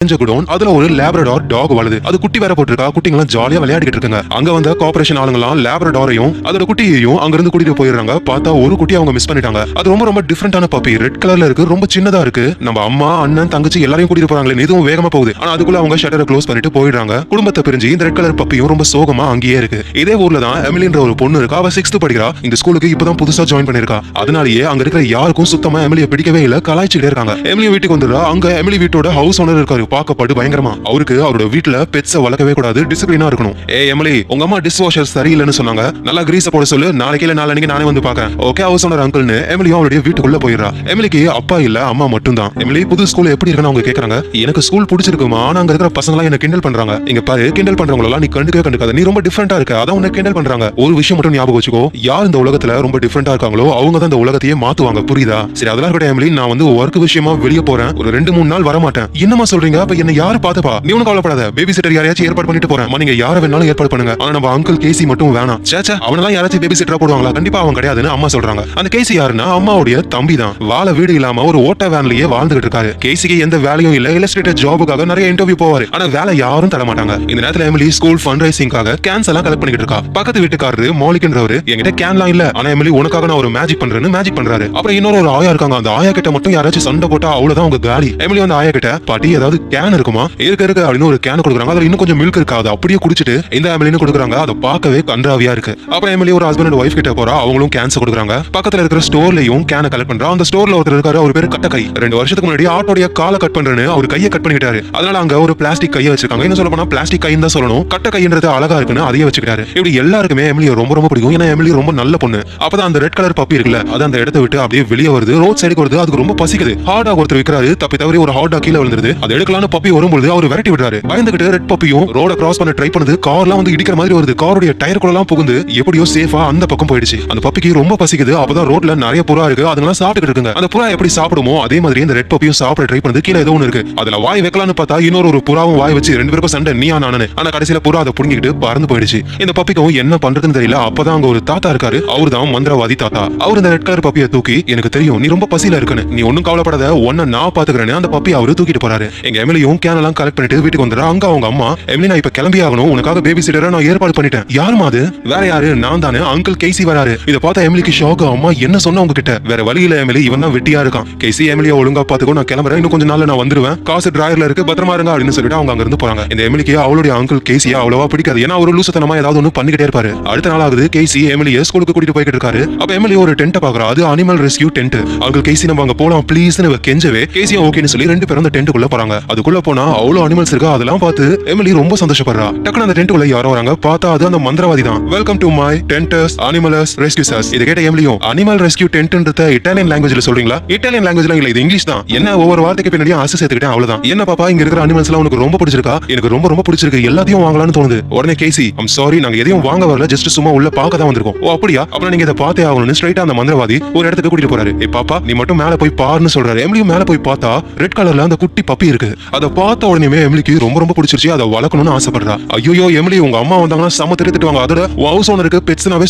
Godown அதுல ஒரு Labrador talk வளருது. அது குட்டி வேற போட்டுருக்கா. குட்டிங்கெல்லாம் ஜாலியா விளையாடிட்டு இருக்காங்க. அங்க வந்த கார்பரேஷன் ஆளுங்கலாம் லேப்ரடாரையும் அதோட குட்டியையும் அங்க இருந்து கூட்டிட்டு போயிடுறாங்க. பார்த்தா ஒரு குட்டி அவங்க மிஸ் பண்ணிட்டாங்க. அது ரொம்ப ரொம்ப டிஃபரெண்டான பப்பி. ரெட் கலர்ல இருக்கு, ரொம்ப சின்னதா இருக்கு. நம்ம அம்மா அண்ணன் தங்கச்சி எல்லாரையும் கூட்டிட்டு போறாங்களே, இதுவும் வேகமா போகுது. ஆனா அதுக்குள்ள அவங்க ஷட்டரை க்ளோஸ் பண்ணிட்டு போயிடுறாங்க. குடும்பத்தை பிரிஞ்சு இந்த ரெட் கலர் பப்பியும் ரொம்ப சோகமா அங்கேயே இருக்கு. இதே ஊர்ல தான் எமிலின்ற ஒரு பொண்ணு இருக்கா. அவ 6th படிக்கிறா. இந்த ஸ்கூலுக்கு இப்பதான் புதுசா ஜாயின் பண்ணிருக்கா. அதனாலேயே அங்க இருக்கிற யாருக்கும் சுத்தமா எமிலியை பிடிக்கவே இல்ல. கலாய்ச்சிட்டே இருக்காங்க. எமிலி வீட்டுக்கு வந்துடுறா. அங்க எமிலி வீட்டோட ஹவுஸ் ஓனர் இருக்காரு. பார்க்கப்பட்டு பயங்கரமா அவருக்கு அவரோட வீட்டுல பெட்ஸ வளர்க்கவே கூடாது, டிசிப்ளினா இருக்கணும். எமிலி, உங்க அம்மா டிஷ் வாஷர் சரியில்லைன்னு சொன்னாங்க, நல்லா கிரீஸ போட சொல்லு, நாளைக்கு இல்ல நாளைக்கு நானே வந்து பாக்கேன். ஓகே ஹவுஸ் ஓனர் அங்கிள்னு எமிலியும் அவருடைய வீட்டுக்குள்ள போயிடுறா. எமிலிக்கு அப்பா இல்ல, அம்மா மட்டும் தான். எமிலி புது ஸ்கூல் எப்படி இருக்குன்னு அவங்க கேக்குறாங்க. எனக்கு ஸ்கூல் பிடிச்சிருக்குமா, ஆனா அங்க இருக்கிற பசங்க எல்லாம் என்ன கிண்டல் பண்றாங்க. இங்க பாரு, கிண்டல் பண்றவங்களா நீ கண்டுக்காத, நீ ரொம்ப டிஃபரெண்டா இருக்க, அதான் உன்னை கிண்டல் பண்றாங்க. ஒரு விஷயம் மட்டும் ஞாபகம் வச்சுக்கோ, யார் இந்த உலகத்துல ரொம்ப டிஃபரெண்டா இருக்காங்களோ அவங்க தான் இந்த உலகத்தையே மாத்துவாங்க, புரியுதா? சரி, அதெல்லாம் இருக்கட்டும் எமிலி, நான் வந்து ஒர்க் விஷயமா வெளியே போறேன், ஒரு 2-3 நாள் வர மாட்டேன். என்னமா சொல்றீங்க? அப்ப என்ன யாரு பாத்துப்பா? நீ ஒன்னும் கவலைப்படாத, பேபி சிட்டர் யாரையாச்சும் ஏற்பாடு பண்ணிட்டு போறேன். நீங்க யார வேணாலும் ஏற்பாடு பண்ணுங்க, ஆனா நம்ம அங்கிள் கேசி மட்டும் வேணாம். சேச்சா, அவனெல்லாம் யாராச்சும் பேபி சிட்டரா போடுவாங்களா? கண்டிப்பா அவன் கிடையாதுன்னு அம்மா சொல்றாங்க. அந்த கேசி யாருன்னா அம்மாவுடைய தம்பி தான். வாழ வீடு இல்லாம ஒரு ஓட்ட வேன்லயே வாழ்ந்துகிட்டு இருக்காரு. கேசிக்கு எந்த வேலையும் இல்ல. இல்லஸ்ட்ரேட்டர் ஜாபுக்காக நிறைய இன்டர்வியூ போவாரு, ஆனா வேலை யாரும் தர மாட்டாங்க. இந்த நேரத்துல எமிலி ஸ்கூல் ஃபண்ட் ரைசிங்காக கேன்ஸ் எல்லாம் கலெக்ட் பண்ணிட்டு இருக்கா. பக்கத்து வீட்டுக்காரரு மாலிக்ன்றவரு, என்கிட்ட கேன்லாம் இல்ல, ஆனா எமிலி உனக்காக நான் ஒரு மேஜிக் பண்றேன்னு மேஜிக் பண்றாரு. அப்புறம் இன்னொரு ஒரு ஆயா இருக்காங்க. அந்த ஆயா கிட்ட மட்டும் யாராச்சும் சண்டை போட்டா அவ்வளவுதான் உங்க காலி. எமிலி வந்து ஆயா கிட்ட, பாட்டி ஏதாவது கேன் இருக்குமா? இருக்கு அப்படின்னு ஒரு கேன் கொடுக்குறாங்க. அதுல இன்னும் கொஞ்சம் மில்க் இருக்கு, அதை அப்படியே குடிச்சிட்டு இந்த எமிலின்னு கொடுக்குறாங்க. அதை பார்க்கவே கன்றாவியா இருக்கு. அப்புறம் எமிலி ஒரு ஹஸ்பண்ட் அண்ட் ஒய்ஃப் கிட்ட போறா. அவங்களும் கேன்ஸ் கொடுக்குறாங்க. பக்கத்துல இருக்கிற ஸ்டோர்லயும் கேனை கலெக்ட் பண்றா. அந்த ஸ்டோர்ல ஒருத்தர் இருக்காரு, அவர் பேரு கட்டக்கை. 2 வருஷத்துக்கு முன்னாடி ஆட்டோடைய காலை கட் பண்றேன்னு அவர் கையை கட் பண்ணிட்டாரு. அதனால அங்க ஒரு பிளாஸ்டிக் கையை வச்சிருக்காங்க. என்ன சொல்ல போனா பிளாஸ்டிக் கைன்னு தான் சொல்லணும். கட்ட கைன்றது அழகா இருக்குன்னு அதையே வச்சுக்கிட்டாரு. இப்படி எல்லாருக்குமே எமிலியை ரொம்ப ரொம்ப பிடிக்கும். ஏன்னா எமிலி ரொம்ப நல்ல பொண்ணு. அப்பதான் அந்த ரெட் கலர் பப்பி இருக்குல்ல, அது அந்த இடத்தை விட்டு அப்படியே வெளியே வருது. ரோட் சைடுக்கு வருது. அதுக்கு ரொம்ப பசிக்குது. ஹாட் டாக் ஒருத்தர் விற்கிறாரு. தப்பி தவறி ஒரு ஹாட் டாக் கீழே விழுந்துருது. அது எடுக்கலான்னு பப்பி வரும்போது அவர் விரட்டி விடுறாரு. பயந்துகிட்டு ரெட் பப்பியும் ரோட கிராஸ் பண்ண ட்ரை பண்ணுது. கார்லாம் வந்து இடிக்கிற மாதிரி வருது. காரோட டயருக்குள்ள புகுந்து எப்படியோ சேஃபா அந்த பக்கம் போயிடுச்சு. அந்த பப்பிக்கு ரொம்ப பசிக்குது. அப்பதான் ரோட்ல நிறைய புறா இருக்கு, அதெல்லாம் சாப்பிட்டு இருக்குங்க. அந்த புறா எப்படி சாப்பிடுமோ அதே மாதிரி இந்த ரெட் பப்பியும் சாப்பிட ட்ரை பண்ணுது. கீழே ஏதோ ஒன்று இருக்கு, அதுல வாய் வைக்கலாம்னு பார்த்தா இன்னொரு ஒரு புறாவும் வாய் வச்சு 2 பேருக்கும் சண்டை, நீயா நானு. ஆனா கடைசியில புறா அதை புடுங்கிட்டு பறந்து போயிடுச்சு. இந்த பப்பிக்கும் என்ன பண்றதுன்னு தெரியல. அப்பதான் அங்க ஒரு தாத்தா இருக்காரு. அவரு தான் மந்திரவாதி தாத்தா. அவர் இந்த ரெட் கலர் பப்பியை தூக்கி, எனக்கு தெரியும் நீ ரொம்ப பசியில இருக்குன்னு, நீ ஒன்னும் கவலைப்படாத, ஒன்ன நான் பாத்துக்கிறேன்னு அந்த பப்பி அவரு தூக்கிட்டு போறாரு. எங்க எமிலியும் கேன் எல்லாம் கலெக்ட் பண்ணிட்டு வீட்டுக்கு வந்துடுறா. அங்க அவங்க அம்மா, எமிலி நான் இப்ப கிளம்பி ஆகணும், உனக்காக பேபி சிட்டரை நான் ஏற்பாடு பண்ணிட்டேன். யாருமா அது? வேற யாரு, நான் தானே, அங்கிள் கேசி வராரு. இத பார்த்தா எமிலிக்கு ஷாக். அம்மா என்ன சொன்ன உங்ககிட்ட? வேற வழியில எமிலி, இவன் தான் வெட்டியா இருக்கான். கேசி எமிலியை ஒழுங்கா பாத்துக்கோ, நான் கிளம்புறேன், இன்னும் கொஞ்ச நாள்ல நான் வந்துருவேன், காசு டிராயர்ல இருக்கு, பத்திரமா இருங்க அப்படின்னு சொல்லிட்டு அவங்க அங்க இருந்து போறாங்க. இந்த எமிலிக்கு அவளுடைய அங்கிள் கேசியா அவ்வளவா பிடிக்காது. ஏன்னா அவரு லூசத்தனமா ஏதாவது ஒண்ணு பண்ணிக்கிட்டே இருப்பாரு. அடுத்த நாள் ஆகுது, கேசி எமிலியை ஸ்கூலுக்கு கூட்டிட்டு போய்கிட்டு இருக்காரு. அப்ப எமிலி ஒரு டென்ட் பாக்குறா. அது அனிமல் ரெஸ்கியூ டென்ட். அங்கிள் கேசி நம்ம அங்க போலாம் ப்ளீஸ்னு கெஞ்சவே கேசியா ஓகேன்னு சொல்லி 2 பேரும் அந்த டென்ட்டுக்குள்ள போறாங்க. அதுக்குள்ள போனா அவ்வளவு அனிமல்ஸ் இருக்கு. அதெல்லாம் பார்த்து எமிலி ரொம்ப சந்தோஷப்படுறா. டக்குனு அந்த டென்ட்டுக்குள்ள யாரோ வராங்க. பார்த்தா அது அந்த மந்திரவாதி தான். Welcome to my tenders animals rescuers. இது கேட்ட எமிலியும், அனிமல் ரெஸ்கியூ டென்ட்ன்றத இட்டாலியன் லாங்குவேஜ்ல சொல்றீங்களா? இட்டாலியன் லாங்குவேஜ்ல இல்ல, இது இங்கிலீஷ் தான். என்ன ஒவ்வொரு வார்த்தைக்கு பின்னாடி ஆசை சேர்த்துக்கிட்டேன், அவ்வளவுதான். என்ன பாப்பா, இங்க இருக்கிற அனிமல்ஸ் எல்லாம் உனக்கு ரொம்ப பிடிச்சிருக்கா? எனக்கு ரொம்ப ரொம்ப பிடிச்சிருக்கு, எல்லாத்தையும் வாங்கலாம்னு தோணுது. உடனே கேசி, ஐம் சாரி, நாங்க எதையும் வாங்க வரல, ஜஸ்ட் சும்மா உள்ள பார்க்க தான் வந்திருக்கோம். ஓ அப்படியா, அப்புறம் நீங்க இதை பார்த்தே ஆகணும்னு ஸ்ட்ரைட்டா அந்த மந்திரவாதி ஒரு இடத்துக்கு கூட்டிட்டு போறாரு. ஏ பாப்பா, நீ மட்டும் மேல போய் பாருன்னு சொல்றாரு. எமிலியும் மேல போய் பார்த்தா ரெட் கலர்ல அந்த குட்டி பப்பி இருக்கு. அதை பார்த்த உடனே எமிலிக்கு ரொம்ப ரொம்ப பிடிச்சிருச்சு. அதை வளர்க்கணும்னு ஆசைப்படுறா. ஐயோ எமிலி, உங்க அம்மா வந்தாங்கன்னா செம திட்டுவாங்க. அதோட ஹவுஸ் ஓனருக்கு பெட்ஸ்னாவே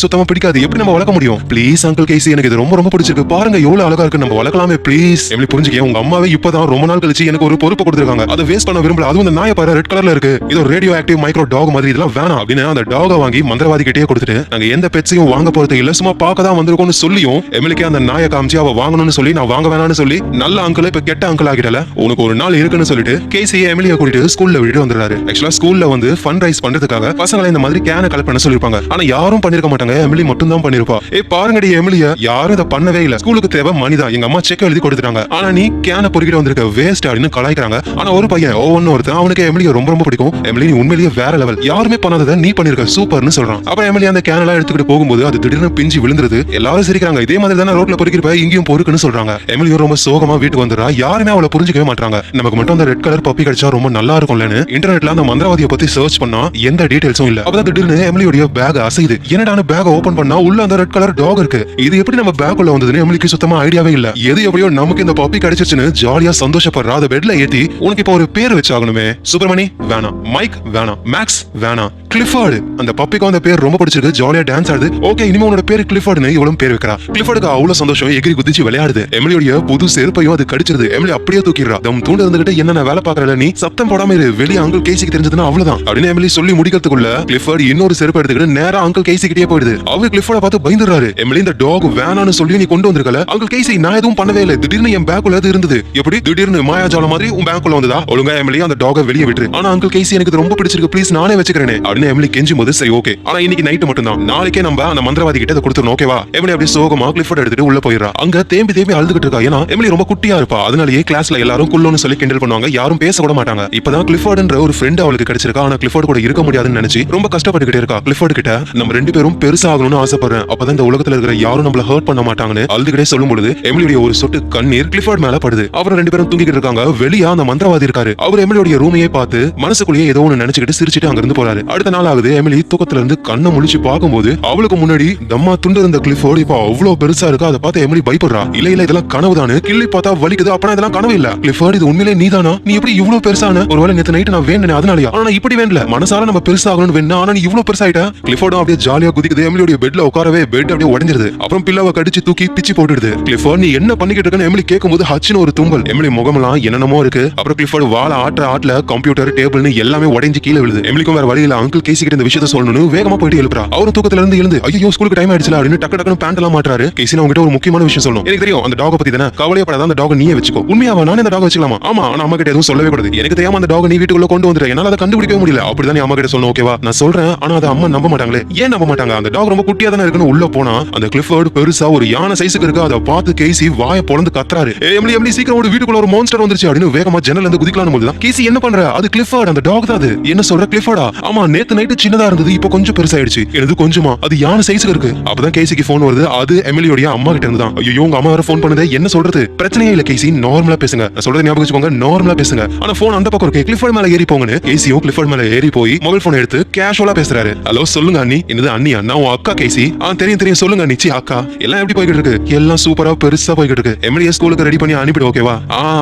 சுத்தமா பிடிக்காது, எப்படி நம்ம வளர்க்க முடியும்? ப்ளீஸ் அங்கிள் கேசி, எனக்கு இது ரொம்ப ரொம்ப பிடிச்சிருக்கு, பாருங்க எவ்வளவு அழகா இருக்கு, நம்ம வளர்க்கலாமே ப்ளீஸ். எமிலி புரிஞ்சுக்க, உங்க அம்மாவே இப்பதான் ரொம்ப நாள் கழிச்சு எனக்கு ஒரு பொறுப்பு கொடுத்திருக்காங்க, அதை வேஸ்ட் பண்ண விரும்பல. அதுவும் இந்த நாயை பாரு, ரெட் கலர்ல இருக்கு, இது ஒரு ரேடியோ ஆக்டிவ் மைக்ரோ டாக் மாதிரி, இதெல்லாம் வேணாம் அப்படின்னு அந்த டாகை வாங்கி மந்திரவாதி கிட்டே கொடுத்துட்டு, நாங்க எந்த பெட்ஸையும் வாங்க போறது இல்ல, சும்மா பார்க்க தான் வந்திருக்கோம்னு சொல்லியும் எமிலிக்கு அந்த நாயை காமிச்சு அவ வாங்கணும்னு சொல்லி நான் வாங்க வேணாம்னு சொல்லி நல்ல அங்கிள் இப்ப கெட்ட அங்கிள் ஆகிட்டல, உனக்கு ஒரு நாள் இருக்குன்னு சொல்லிட்டு கேசி எமிலியை கூட்டிட்டு ஸ்கூல்ல விட்டு வந்துடுறாரு. ஆக்சுவலா ஸ்கூல்ல வந்து ஃபண்ட் ரைஸ் பண்றதுக்காக பசங்களை இந்த மாதிரி கேனை கலெக்ட் பண்ண சொல்லிருப்பாங்க. ஆனா யாரும் பண்ணிருக்க மாட்டாங்க, எமிலி மட்டும் தான் பண்ணிருப்பா. பாருங்கடி எமிலிய, யாரும் இதை பண்ணவே இல்ல. ஸ்கூலுக்கு தேவை மணிதான், எங்க அம்மா செக் எழுதி கொடுத்துட்டாங்க, ஆனா நீ கேனை பொறுக்கிட்டு வந்திருக்க, வேஸ்ட் அப்படின்னு கலாய்க்கிறாங்க. ஆனா ஒரு பையன் ஒருத்தன், அவனுக்கு எமிலியை ரொம்ப ரொம்ப பிடிக்கும். எமிலி நீ உண்மையிலேயே வேற லெவல், யாருமே பண்ணாததை நீ பண்ணிருக்க, சூப்பர்னு சொல்றான். அப்ப எமிலி அந்த கேன் எல்லாம் எடுத்துக்கிட்டு போகும்போது அது திடீர்னு பிஞ்சு விழுந்துருது. எல்லாரும் சிரிக்கிறாங்க. இதே மாதிரி தானே ரோட்ல பொறுக்கிருப்ப, இங்கேயும் பொறுக்குன்னு சொல்றாங்க. எமிலியும் ரொம்ப சோகமா வீட்டுக்கு வந்துடுறா. யாருமே அவளை புரிஞ்சுக்கவே மாட்டாங்க. நமக்கு மட்டும் அந்த ரெட் கலர் பப்பி கிடைச்சா ரொம்ப நல்லா இருக்கும்லன்னு இன்டர்நெட்ல அந்த மந்திரவாதியை பத்தி சர்ச் பண்ணா எந்த டீடைல்ஸும் இல்ல. அப்பதான் திடீர்னு எமிலியோட பேக் அசையுது. என்னடான பேக் ஓபன் பண்ணா உள்ள அந்த ரெட் கலர் டாக் இருக்கு. இது எப்படி நம்ம பேக் உள்ள வந்ததுன்னு எமிலிக்கு சுத்தமா ஐடியாவே இல்ல. எது எப்படியோ நமக்கு இந்த பப்பி கிடைச்சிருச்சுன்னு ஜாலியா சந்தோஷப்படுறா. அதை பெட்ல ஏத்தி, உனக்கு இப்ப ஒரு பேர் வச்சாகணுமே, சுப்பிரமணி வேணாம், மைக் வேணாம், மேக்ஸ் வேணாம், கிளிஃபோர்டு. அந்த பப்பிக்கு அந்த பேர் ரொம்ப பிடிச்சிருக்கு, ஜாலியா டான்ஸ் ஆடுது. ஓகே இனிமே உன்னோட பேரு கிளிஃபோர்டுன்னு இவ்வளவு பேர் வைக்கிறா. கிளிஃபோர்டுக்கு அவ்வளவு சந்தோஷம், எகிரி குதிச்சு விளையாடுது. எமிலியோட புது செருப்பையும் அது கடிச்சிருது. எமிலி அப்படியே தூக்கிடுறா. தம் தூண்டு இருந்துகிட்டு என்ன என்ன வேலை பாக்குறல நீ சத்தம் போடாம இரு, வெளிய அங்கிள் கேசிக்கு தெரிஞ்சதுன்னா அவ்வளவுதான் அப்படின்னு எமிலி சொல்லி முடிக்கிறதுக்குள்ள கிளிஃபோர்ட் இன்னொரு செருப்பு எடுத்துக்கிட்டு நேரா அங்கிள் கேசி கிட்டே போயிடுது. அவர் கிளிஃபோர்ட பார்த்து பயந்துறாரு. எமிலி இந்த டாக் வேணான்னு சொல்லி நீ கொண்டு வந்திருக்கல அங்கிள் கேசி, நான் எதுவும் பண்ணவே இல்லை, திடீர்னு என் பேக்குள்ள அது இருந்தது. எப்படி திடீர்னு மாயாஜாலம் மாதிரி உன் பேக்குள்ள வந்ததா? ஒழுங்கா எமிலி அந்த டாக வெளியே விட்டுரு. ஆனா அங்கிள் கேசி எனக்கு ரொம்ப பிடிச்சிருக்கு, ப்ளீஸ் நானே வச்சுக்கிறேன் அப்படின்னு எமிலி கெஞ்சும் போது சரி ஓகே, ஆனா இன்னைக்கு நைட் மட்டும் தான், நாளைக்கே நம்ம அந்த மந்திரவாதி கிட்ட அதை கொடுத்துறோம் ஓகேவா? எமிலி அப்படியே சோகமா கிளிஃபோர்ட் எடுத்துட்டு உள்ள போயிடுறா. அங்க தேம்பி தேம்பி அழுதுகிட்டு இருக்கா. ஏன்னா எமிலி ரொம்ப குட்டியா இருப்பா, அதனாலேயே கிளாஸ்ல எல்லாரும் குள்ளோன்னு சொல்லி கிண்டல் பண்ணுவாங்க, யாரும் பேச கூட மாட்டாங்க. இப்பதான் கிளிஃபோர்ட்ன்ற ஒரு ஃப்ரெண்ட் அவளுக்கு கிடைச்சிருக்கா. ஆனா கிளிஃபோர்ட் கூட இருக்க முடியாதுன்னு நினைச்சு ரொம்ப கஷ்டப்பட்டுக்கிட்டே இருக்கா. கிளிஃபோர்ட் கிட்ட நம்ம ரெண்டு பேரும் பெருசாகணும்னு ஆசைப்படுறேன், அப்பதான் இந்த உலகத்துல இருக்கிற யாரும் நம்மள ஹர்ட் பண்ண மாட்டாங்கன்னு அழுதுகிட்டே சொல்லும் பொழுது எமிலியோட ஒரு சொட்டு கண்ணீர் கிளிஃபோர்ட் மேல படுது. அப்புறம் ரெண்டு பேரும் தூங்கிட்டு இருக்காங்க. வெளியா அந்த மந்திரவாதி இருக்காரு. அவர் எமிலியோட ரூமையே பார்த்து மனசுக்குள்ளேயே ஏதோ ஒன்னு நினைச்சுக்கிட்டு சிரிச்சிட்டு அங்க இருந்து போறாரு. அடுத்த நாள் ஆகுது. எமிலி தூக்கத்துல இருந்து கண்ணை முழிச்சு பார்க்கும்போது அவளுக்கு முன்னாடி தம்மா துண்டு இருந்த கிளிஃபோர்ட் இப்ப அவ்வளவு பெருசா இருக்கா. அதை பார்த்து எமிலி பயப்படுறா. இல்ல இதெல்லாம் கனவுதானு, கிள்ளி பார்த்தா வலிக்குது, அப்பனா இதெல்லாம் கனவு இல்ல. கிளிஃபோர்ட் இது உண்மையிலே நீதானா? நீ எப்படி இவ்வளவு பெருசான? ஒருவேளை நேத்து நைட் நான் வேண்டனே அதனாலயா? ஆனா இப்படி வேண்டல, மனசால நம்ம பெருசாகணும்னு வேணா, ஆனா நீ இவ்வளவு பெருசாயிட்ட. கிளிஃபோர்ட் அப்படியே ஜாலியா குதிக்குது. எமிலியோட பெட்ல உட்காரவே பெட் அப்படியே உடைஞ்சிருது. அப்புறம் பில்லாவை கடிச்சு தூக்கி பிச்சு போட்டுடுது. கிளிஃபோர்ட் நீ என்ன பண்ணிக்கிட்டு இருக்கன்னு எமிலி கேட்கும்போது ஹச்சின்னு ஒரு தும்பல். எமிலி முகமெல்லாம் என்னென்னமோ இருக்கு. அப்புறம் கிளிஃபோர்ட் வாழ ஆட்ல கம்ப்யூட்டர் டேபிள்னு எல்லாமே உடைஞ்சு கீழே விழுது. எமிலிக்கும் வேற வழியில அங்கிள் கேசி கிட்ட இந்த விஷயத்தை சொல்லணும்னு வேகமா போயிட்டு எழுப்புறா. அவரும் தூக்கத்துல இருந்து எழுந்து ஐயோ ஸ்கூலுக்கு டைம் ஆயிடுச்சுல அப்படின்னு டக்கு பேண்ட் எல்லாம் மாட்டாரு. கேசி நான் உங்ககிட்ட ஒரு முக்கியமான விஷயம் சொல்லணும். எனக்கு தெரியும் அந்த டாக பத்தி தானே, கவலையப்படாத, அந்த டாக நீயே வச்சுக்கோ. உண்மையாவா நான் இந்த டாக வச்சுக்கலாமா? ஆமா, ஆனா அம்மா கிட்ட எதுவும் சொல்லவே கூடாது. எனக்கு தெரியாம அந்த டாக நீ வீட்டுக்குள்ள கொண்டு வந்துரு, என்னால அதை கண்டுபிடிக்கவே முடியல. அப்படிதான் நீ அம்மா கிட்ட சொல்லணும் ஓகேவா? நான் சொல்றேன், ஆனா அதை அம்மா நம்ப மாட்டாங்களே. ஏன் நம்ப மாட்டாங்க? அந்த டாக் ரொம்ப குட்டியா தானே இருக்குன்னு உள்ள போனா அந்த கிளிஃபோர்ட் பெருசா ஒரு யானை சைஸுக்கு இருக்கு. அதை பார்த்து கேசி வாயை பொளந்து கத்துறாரு. எமிலி சீக்கிரம் ஒரு வீட்டுக்குள்ள ஒரு மான்ஸ்டர் வந்துருச்சு அப்படின்னு வேகமா ஜன்னல்ல இருந்து குதிக்கலாம்னு போதுதான் கேசி என்ன பண்ற? அது கிளிஃபோர்ட், அந்த டாக் தான். அது என்ன சொல்ற? கிளிஃபோர்டா? ஆமா, நேத்து நைட்டு சின்னதா இருந்தது, இப்போ கொஞ்சம் பெருசாயிடுச்சு. எனது கொஞ்சமா? அது யானை சைஸுக்கு இருக்கு. அப்பதான் கேசிக்கு போன் வருது. அது எமிலியோட அம்மா கிட்ட இருந்து தான். ஐயோ உங்க அம்மா வேற போன் பண்ணுது, என்ன சொல்றது? பிரச்சனையே இல்ல கேசி, நார்மலா பேசுங்க. நான் சொல்றது ஞாபகம் வச்சுக்கோங்க, நார்மலா பேசுங்க. ஆனா போன் அந்த பக்கம் இருக்கு. கிளிஃபோர்ட் மேல ஏறி போங்கன்னு கேசியும் கிளிஃபோர்ட் மேல ஏறி போய் மொபைல் போன் எடுத்து கேஷுவலா பேசுறாரு. ஹலோ சொல்லுங்க அண்ணி. என்னது அண்ணியா? நான் உன் அக்கா கேசி. தெரியும் சொல்லுங்க நிச்சி அக்கா. எல்லாம் எப்படி போய்கிட்டு இருக்கு? எல்லாம் சூப்பரா பெருசா போய்கிட்டு இருக்கு. எமிலியை ஸ்கூலுக்கு ரெடி பண்ணி அனுப்பிடு ஓகேவா?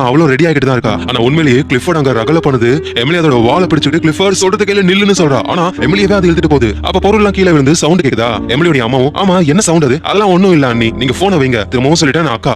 அவ்வளவு ரெடி ஆகிட்டு தான் இருக்கா. ஆனா உண்மையிலேயே கிளிஃபோர்ட் அங்க ரகல பண்ணுது. எமிலி அதோட வாழை பிடிச்சிட்டு கிளிஃபோர்ட் சொல்றது கேளு நில்லுன்னு சொல்றா. ஆனா எமிலியவே அது இழுத்துட்டு போகுது. அப்ப பொருள் எல்லாம் கீழே விழுந்து சவுண்ட் கேக்குதா? எமிலியோட அம்மாவும் ஆமா என்ன சவுண்ட் அது? அதெல்லாம் ஒண்ணும் இல்ல அண்ணி, நீங்க போனை வைங்க. திரும்பவும் சொல்லிட்டேன் அக்கா.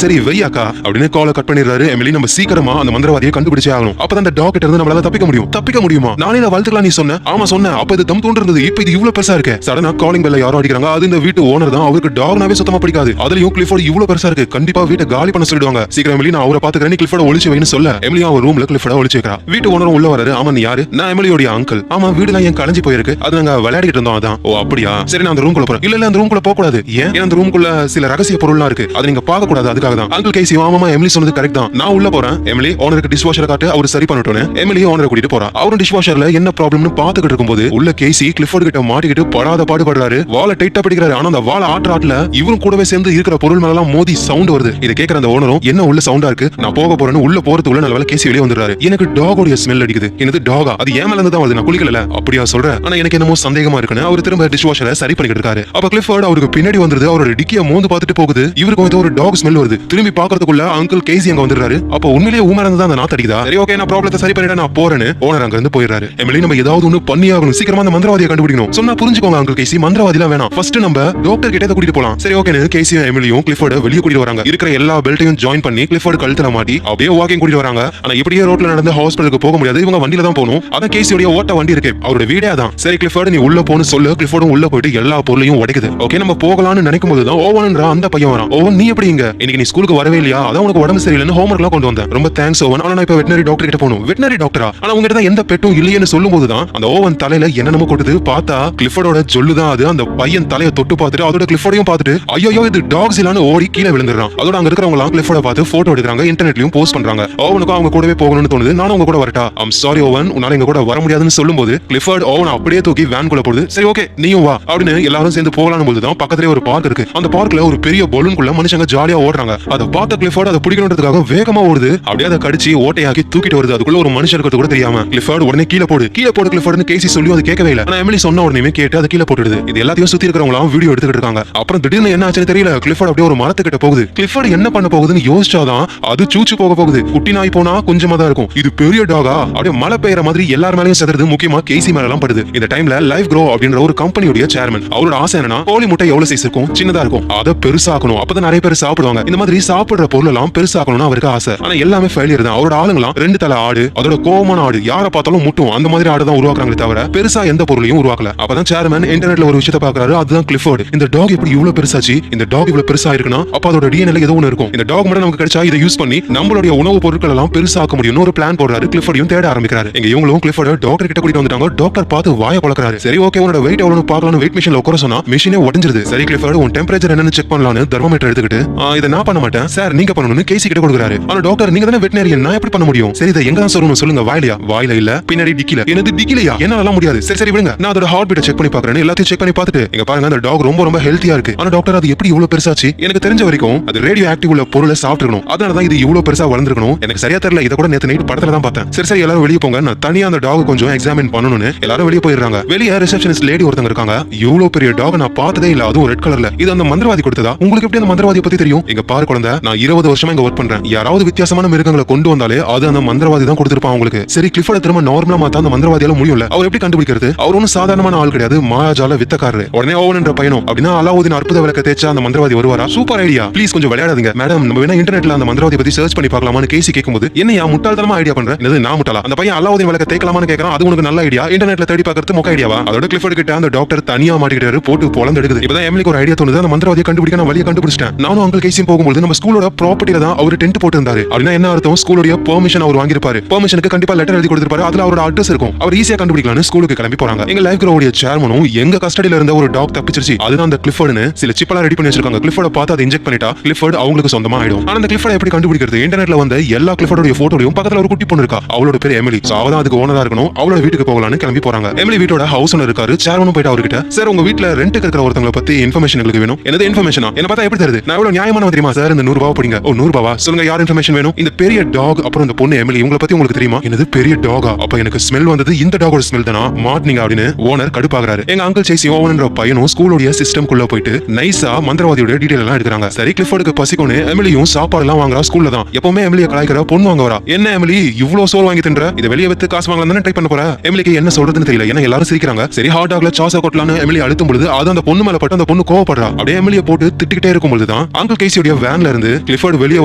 சரி வெய் அக்கா அப்படின்னு காலை கட் பண்ணிடுறாரு. எமிலி நம்ம சீக்கிரமா அந்த மந்திரவாதியை கண்டுபிடிச்சே ஆகணும். அப்பதான் அந்த டாக் கிட்ட இருந்து நம்மளால தப்பிக்க முடியுமா? நானே வளர்த்துக்கலாம் நீ சொன்ன. ஆமா சொன்னேன். அப்ப இது தம் தோன்று இருந்தது, இப்ப இது இவ்வளவு பெருசா இருக்கு. சடனா காலிங் பெல்ல யாரோ அடிக்கிறாங்க. அது இந்த வீட்டு ஓனர் தான். அவருக்கு டாக்னாவே சுத்தமா பிடிக்காது. அதுலயும் கிளிஃபோர்ட் இவ்வளவு பெருசா இருக்கு, கண்டிப்பா வீட்டை காலி பண்ண சொல்லிடுவாங்க. சீக்கிரம் எமிலி நான் அவரை பாத்துக்கிறேன், கிளிஃபோர்ட் ஒளிச்சு வைன்னு சொல்ல எமிலி அவர் ரூம்ல கிளிஃபோர்ட் ஒளிச்சு வைக்கிறா. வீட்டு ஓனரும் உள்ள வராரு. ஆமா நீ யாரு? நான் எமிலியோட அங்கிள். ஆமா வீடுலாம் ஏன் கலைஞ்சு போயிருக்கு? அது நாங்க விளையாடிட்டு இருந்தோம் அதான். ஓ அப்படியா, சரி நான் அந்த ரூம்குள்ள போறேன். இல்ல அந்த ரூம்குள்ள போக கூடாது. ஏன்? அந்த ரூம்குள்ள சில ரகசிய பொருள்லாம் இருக்கு, அது நீங்க பார்க்க கூடாது, அதுக்காக தான். அங்கிள் கேசி ஆமாமா எமிலி சொன்னது கரெக்ட் தான், நான் உள்ள போறேன். எமிலி ஓனருக்கு டிஷ் வாஷர் காட்டு, அவர் சரி பண்ணிட்டோன்னு எமிலி ஓனரை கூட்டிட்டு போறா. அவரும் டிஷ் வாஷர்ல என்ன ப்ராப்ளம்னு பாத்துக்கிட்டு இருக்கும்போது உள்ள கேசி கிளிஃபோர்ட் கிட்ட மாட்டிக்கிட்டு படாத பாடுபடுறாரு. வாளை டைட்டா பிடிக்கிறாரு. ஆனா அந்த வாளை ஆட்டல இவரும் கூடவே சேர்ந்து இருக்கிற பொருள் மேல எல்லாம் மோதி சவுண்ட் வருது. இதை கேட்கிற அந்த ஓனரும் என்ன உள்ள சவுண்டா இருக்கு, நான் போக போறேன்னு உள்ள போறதுக்குள்ள நல்ல கேசி வெளியே வந்துடுறாரு. எனக்கு டாகோட ஸ்மெல் அடிக்குது. என்னது டாகா? அது ஏன் மேல இருந்து தான் வருது, நான் குளிக்கல. அப்படியா சொல்ற? ஆனா எனக்கு என்னமோ சந்தேகமா இருக்குன்னு அவர் திரும்ப டிஷ் வாஷரை சரி பண்ணிக்கிட்டு இருக்காரு. அப்ப கிளிஃபோர்ட் அவருக்கு பின்னாடி வந்துருது. அவரோட டிக்கிய மோந்து பார்த்துட்டு போகுது. இவருக்கு ஏதோ ஒரு டாக் ஸ்மெல் வருது. திரும்பி பாக்குறதுக்குள்ள அங்கிள் கேசி அங்க வந்துடுறாரு. அப்ப உண்மையிலேயே ஊமரா இருந்து தான் அந்த நாத்து அடிக்குதா? சரி ஓகே நான் ப்ராப்ளத்தை சரி பண்ணிட்டேன், நான் போறேன்னு ஓனர் அங்க இருந்து போயிடுறாரு. எமிலி நம்ம ஏதாவது ஒண்ணு பண்ணி ஆகணும், சீக்கிரமா அந்த மந்திரவாதியை கண்டுபிடிக்கணும். சொன்னா புரிஞ்சுக்கோங்க அங்கிள் கேசி, மந்திரவாதிலாம் வேணாம், ஃபர்ஸ்ட் நம்ம டாக்டர் கிட்ட கூட்டிட்டு போலாம். சரி ஓகேன்னு கேசியும் எமிலியும் கிளிஃபோர்ட் வெளியே கூட்டிட்டு வராங்க. இருக்கிற எல்லா பெல்ட்டையும் ஜாயின் பண்ணி கிளிஃபோர்ட் கழுத்துல மாட்டி அப்படியே வாக்கிங் கூட்டிட்டு வராங்க. ஆனா இப்படியே ரோட்ல நடந்து ஹாஸ்பிடலுக்கு போக முடியாது, இவங்க வண்டியில தான் போகணும். அதான் கேசியோட ஓட்ட வண்டி இருக்கு, அவரோட வீடே அதான். சரி கிளிஃபோர்ட் நீ உள்ள போன்னு சொல்லு. கிளிஃபோர்டும் உள்ள போயிட்டு எல்லா பொருளையும் உடைக்குது. ஓகே நம்ம போகலாம்னு நினைக்கும் போது தான் ஓவன்ன்ற அந்த பையன் வரான். ஓவன் நீ எப்படி இங்க? இன்னைக்கு நீ ஸ்கூலுக்கு வரவே இல்லையா? அதான் உனக்கு உடம்பு சரியில்லைன்னு ஹோம்வொர்க் எல்லாம் கொண்டு வந்தேன். ரொம்ப தேங்க்ஸ் ஓவன். ஆனா நான் இப்ப வெட்டனரி டாக்டர் கிட்ட போகணும். வெட்டனரி டாக்டரா? ஆனா உங்ககிட்ட தான் எந்த பெட்டும் இல்லையேன்னு சொல்லும் போதுதான் அந்த ஓவன் தலையில என்னென்னமோ கொட்டுது. பார்த்தா கிளிஃபோர்டோட ஜொல்லு தான் அது. அந்த பையன் தலையை தொட்டு பார்த்துட்டு அதோட கிளிஃபோர்டையும் பார்த்துட்டு ஐயோ இது டாக்ஸ் இல்லன்னு ஓடி கீழே விழுந்துறான். அதோட அங்க இருக்கிறவங்க எல்லாம் கிளிஃபோர்ட பார்த்து போட்டோ எடுக்கிறாங்க, இன்டர்நெட்லயும் போஸ்ட் பண்றாங்க. ஓவனுக்கும் அவங்க கூடவே போகணும்னு தோணுது. நானும் உங்க கூட வரட்டா? ஐம் சாரி ஓவன், உன்னால எங்க கூட வர முடியாதுன்னு சொல்லும்போது கிளிஃபோர்ட் ஓவன் அப்படியே தூக்கி வேன் குள்ள போடுது. சரி ஓகே நீயும் வா அப்படின்னு எல்லாரும் சேர்ந்து போகலான்னு போதுதான் பக்கத்துலயே ஒரு பார்க் இருக்கு. அந்த பார்க்ல ஒரு பெரிய பலூன்குள்ள மனுஷங்க ஜாலியா ஓடுறாங்க. அதை பார்த்த கிளிஃபோர்ட் அதை பிடிக்கணுன்றதுக்காக வேகமா ஓடுது. அப்படியே அதை கடிச்சு ஓட்டையாக்கி தூக்கிட்டு வருது. அதுக்குள்ள ஒரு மனுஷன் இருக்கிறது கூட தெரியாம கிளிஃபோர்ட் உடனே கீழே போடு கிளிஃபோர்ட்னு கேசி சொல்லி அது கேட்கவே இல்லை. ஆனா எமிலி சொன்ன உடனே கேட்டு அதை கீழே போட்டுடுது. இது எல்லாத்தையும் சுத்தி இருக்கிறவங்களாம் வீடியோ எடுத்துக்கிட்டு இருக்காங்க. அப்புறம் திடீர்னு என்ன ஆச்சுன்னு தெரியல, கிளிஃபோர்ட் அப்படியே ஒரு மரத்துக்கிட்ட போகுது. கிளிஃபோர்ட் என்ன பண்ண போகுதுன்னு யோசிச்சாதான் அது சூச்சு போக போகுது. குட்டி நாய் போனா கொஞ்சமா தான் இருக்கும், இது பெரிய டாகா அப்படியே மழை பெய்யற மாதிரி எல்லார் மேலயும் செதறது. முக்கியமா கேசி மேல எல்லாம் படுது. இந்த டைம்ல லைஃப் க்ரோ அப்படின்ற ஒரு கம்பெனியோட சேர்மன் அவரோட ஆசை என்னன்னா கோழி முட்டை எவ்வளவு சைஸ் இருக்கும், சின்னதா இருக்கும், அதை பெருசாக்கணும், அப்பதான் நிறைய பேர் சாப்பிடுவாங்க. இந்த மாதிரி சாப்பிடுற பொருள் எல்லாம் பெருசாக்கணும்னு அவருக்கு ஆசை. ஆனா எல்லாமே ஃபெயிலியர் தான். அவரோட ஆளுங்களாம் 2 தலை ஆடு, அதோட கோவமான ஆடு, யாரை பார்த்தாலும் முட்டும் அந்த மாதிரி ஆடு தான் உருவாக்குறாங்களே தவிர பெருசா எந்த பொருளையும் உருவாக்கல. அப்பதான் சேர்மன் இன்டர்நெட்ல ஒரு விஷயத்தை பாக்குறாரு. அதுதான் கிளிஃபோர்ட். இந்த டாக் எப்படி இவ்வளவு பெருசாச்சு, இந்த டாக் இவ்வளவு பெருசா இருக்குன்னா அப்ப அதோட டிஎன்ஏல ஏதோ ஒன்னு இருக்கும். இந்த டாக் மட்டும் நமக்கு கிடைச்சா இதை யூஸ் பண்ணி நம்மளுடைய உணவு பொருட்கள் எல்லாம் பெருசாக்க முடியும்னு ஒரு பிளான் போடுறாரு. கிளிஃபோர்டையும் தேட ஆரம்பிக்கிறாரு. இங்க இவங்களும் கிளிஃபோர்ட டாக்டர் கிட்ட கூட்டிட்டு வந்துட்டாங்க. டாக்டர் பார்த்து வாயை பழக்கிறாரு. சரி ஓகே, உன்னோட வெயிட் எவ்வளவு பார்க்கலாம்னு வெயிட் மிஷின்ல உட்கார சொன்னா மிஷினே உடைஞ்சிருது. சரி கிளிஃபோர்ட், உன் டெம்பரேச்சர் என்னன்னு செக் பண்ணலாம்னு தெர்மோமீட்டர் எடுத்துக்கிட்டு இதை நான் பண்ண மாட்டேன் சார், நீங்க பண்ணணும்னு கேசி கிட்ட கொடுக்குறாரு. ஆனா டாக்டர், நீங்க தானே வெட்டனரியன், நான் எப்படி பண்ண முடியும்? சரி இதை எங்க தான் சொல்லணும் சொல்லுங்க. வாயிலையா? வாயில இல்ல, பின்னாடி டிக்கில. என்னது டிக்கிலையா? என்னால முடியாது. சரி சரி விடுங்க, நான் அதோட ஹார்ட் பீட்டை செக் பண்ணி பாக்குறேன். எல்லாத்தையும் செக் பண்ணி பார்த்துட்டு இங்க பாருங்க, அந்த டாக் ரொம்ப ரொம்ப ஹெல்த்தியா இருக்கு. ஆனா டாக்டர், அது எப்படி இவ்வளவு பெருசாச்சு? எனக்கு தெரிஞ்ச வரைக்கும் அது ரேடியோ ஆக்டிவ் உள்ள பொருளை சாப்பிட்டுக்கணும், அதனாலதான் இது இவ்வளவு பெருசா வளர்ந்துருக்கணும். எனக்கு சரியா தெரியல, இதை கூட நேத்து நைட் படத்துல தான் பார்த்தேன். சரி சரி எல்லாரும் வெளியே போங்க, நான் தனியா அந்த டாக் கொஞ்சம் எக்ஸாமின் பண்ணணும்னு எல்லாரும் வெளியே போயிடுறாங்க. வெளியே ரிசப்ஷனிஸ்ட் லேடி ஒருத்தங்க இருக்காங்க. இவ்வளவு பெரிய டாக் நான் பார்த்ததே இல்ல, அதுவும் ரெட் கலர்ல. இது அந்த மந்திரவாதி கொடுத்ததா? உங்களுக்கு எப்படி அந்த மந்திரவாதியை பத்தி தெரியும்? இங்க பாரு குழந்தை, நான் 20 வருஷமா இங்க ஒர்க் பண்றேன். யாராவது வித்தியாசமான மிருகங்களை கொண்டு வந்தாலே அது அந்த மந்திரவாதி தான் கொடுத்திருப்பான் உங்களுக்கு. சரி கிளிஃபோர்ட திரும்ப நார்மலா மாத்த அந்த மந்திரவாதியால முடியல. அவர் எப்படி கண்டுபிடிக்கிறது? அவர் ஒன்னும் சாதாரணமான ஆள் கிடையாது, மாயாஜால வித்தக்காரரு. உடனே ஓவன் என்ற பையனும் அப்படின்னா அலாவுதீன் அற்புத விளக்க தேய்ச்சா அந்த மந்திரவாதி வருவாரா? சூப்பர் ஐடியா, ப்ளீஸ் கொஞ்சம் விளையாடாதீங்க மேடம், நம்ம வேணா இன்டர்நெட்ல அந்த மந்திரவாதி பத்தி சர்ச் பண்ணி பார்க்கலாமான்னு கேசி கேட்கும்போது என்னையா முட்டாள்தனமா ஐடியா பண்ற? என்னது நான் முட்டாளா? அந்த பையன் அலாவுதீன் விளக்க தேய்க்கலாமான்னு கேட்கறான். அது உனக்கு நல்ல ஐடியா, இன்டர்நெட்ல தேடி பார்க்கறது மொக்க ஐடியாவா? அதோட கிளிஃபோர்ட் கிட்ட அந்த டாக்டர் தனியா மாட்டிக்கிட்டாரு, போட்டு பொளந்து எடுக்குது. இப்பதான் எமிலிக்கு ஒரு ஐடியா தோணுது, அந்த மந்திரவாதியை கண்டுபிடிக்க நான் வழியை கண்டுபிடிச்சிட்டேன். நானும் அங்கிள் கேசியும் போகும்போது நம்ம ஸ்கூலோட ப்ராப்பர்ட்டில தான் அவர் டென்ட் போட்டு இருந்தாரு. அப்படின்னா என்ன அர்த்தம்? ஸ்கூலோட பெர்மிஷன் அவர் வாங்கியிருப்பாரு. பெர்மிஷனுக்கு கண்டிப்பா லெட்டர் எழுதி கொடுத்திருப்பாரு. அதுல அவரோட அட்ரஸ் இருக்கும். அவர் ஈஸியா கண்டுபிடிக்கலாம்னு ஸ்கூலுக்கு கிளம்பி போறாங்க. எங்க லைஃப் க்ரோவுடைய சேர்மனும் எங்க கஸ்டடியில இருந்த ஒரு டாக் தப்பிச்சிருச்சு, அதுதான் அந்த கிளிஃபோர்ட்னு சில சிப்பெல்லாம் ரெடி பண்ணி வச்சிருக்காங்க. கிளிஃபோர்ட பார்த்து அதை இன்ஜெக்ட் பண்ணிட்டா கிளிஃபோர்ட் அவங்களுக்கு சொந்தமா ஆயிடும். ஆனா அந்த கிளிஃபோர்ட எப்படி கண்டுபிடிக்கிறது? இன்டர்நெட்ல வந்த எல்லா கிளிஃபோர்டோட போட்டோலையும் பக்கத்துல ஒரு குட்டி பொண்ணு இருக்கா, அவளோட பேர் எமிலி. சோ அவதான் அதுக்கு ஓனரா இருக்கணும். அவளோட வீட்டுக்கு போகலான்னு கிளம்பி போறாங்க. எமிலி வீட்டோட ஹவுஸ் ஓனர் இருக்காரு. சேர்மனும் போயிட்டு அவர்கிட்ட, சார் உங்க வீட்ல ரெண்டுக்கு இருக்கிற ஒருத்தங்களை பத்தி இன்ஃபர்மேஷன் எங்களுக்கு வேணும். என்னது இன்ஃபர்மேஷனா? என்ன பார்த்தா எப்படி தெரியுது? நான் எவ்வளவு நியாயமான தெரியுமா சார்? இந்த 100 ரூபாய் படிங்க. ஓ 100 ரூபாவா? சொல்லுங்க, யார் இன்ஃபர்மேஷன் வேணும்? இந்த பெரிய டாக் அப்புறம் இந்த பொண்ணு எமிலி, இவங்களை பத்தி உங்களுக்கு தெரியுமா? என்னது பெரிய டாகா? அப்ப எனக்கு ஸ்மெல் வந்தது இந்த டாகோட ஸ்மெல் தானா? மார்னிங் அப்படின்னு ஓனர் கடுப்பாகிறாரு. எங்க அங்கிள் சேசி ஓவன்ன்ற பையனும் ஸ்கூலோட சிஸ்டம்குள்ள போயிட்டு நைஸா மந்திரவாதியோட டீடைல் எல்லாம் எடுக்கிறாங்க. சரி கிளிஃபோர்டுக்கு பசிக்கும்னு எமிலியும் சாப்பாடு எல்லாம் வாங்குறா ஸ்கூல்ல தான். எப்பவுமே எமிலியை கலாய்க்கிற பொண்ணு வாங்க வரா. என்ன எமிலி இவ்வளவு சோறு வாங்கி தின்ற? இதை வெளியே வித்து காசு வாங்கலாம் தானே ட்ரை பண்ண போற? எமிலிக்கு என்ன சொல்றதுன்னு தெரியல, ஏன்னா எல்லாரும் சிரிக்கிறாங்க. சரி ஹாட் டாக்ல சாஸா கொட்டலான்னு எமிலி அழுத்தும் பொழுது அது அந்த பொண்ணு மேல பட்டு அந்த பொண்ணு கோவப்படுறா. அப்படியே எமிலியை போட்டு திட்டிக்கிட்டே இருக்கும் பொழுதுதான் அங்கிள் கேசியோட வேன்ல இருந்து கிளிஃபோர்டு வெளியே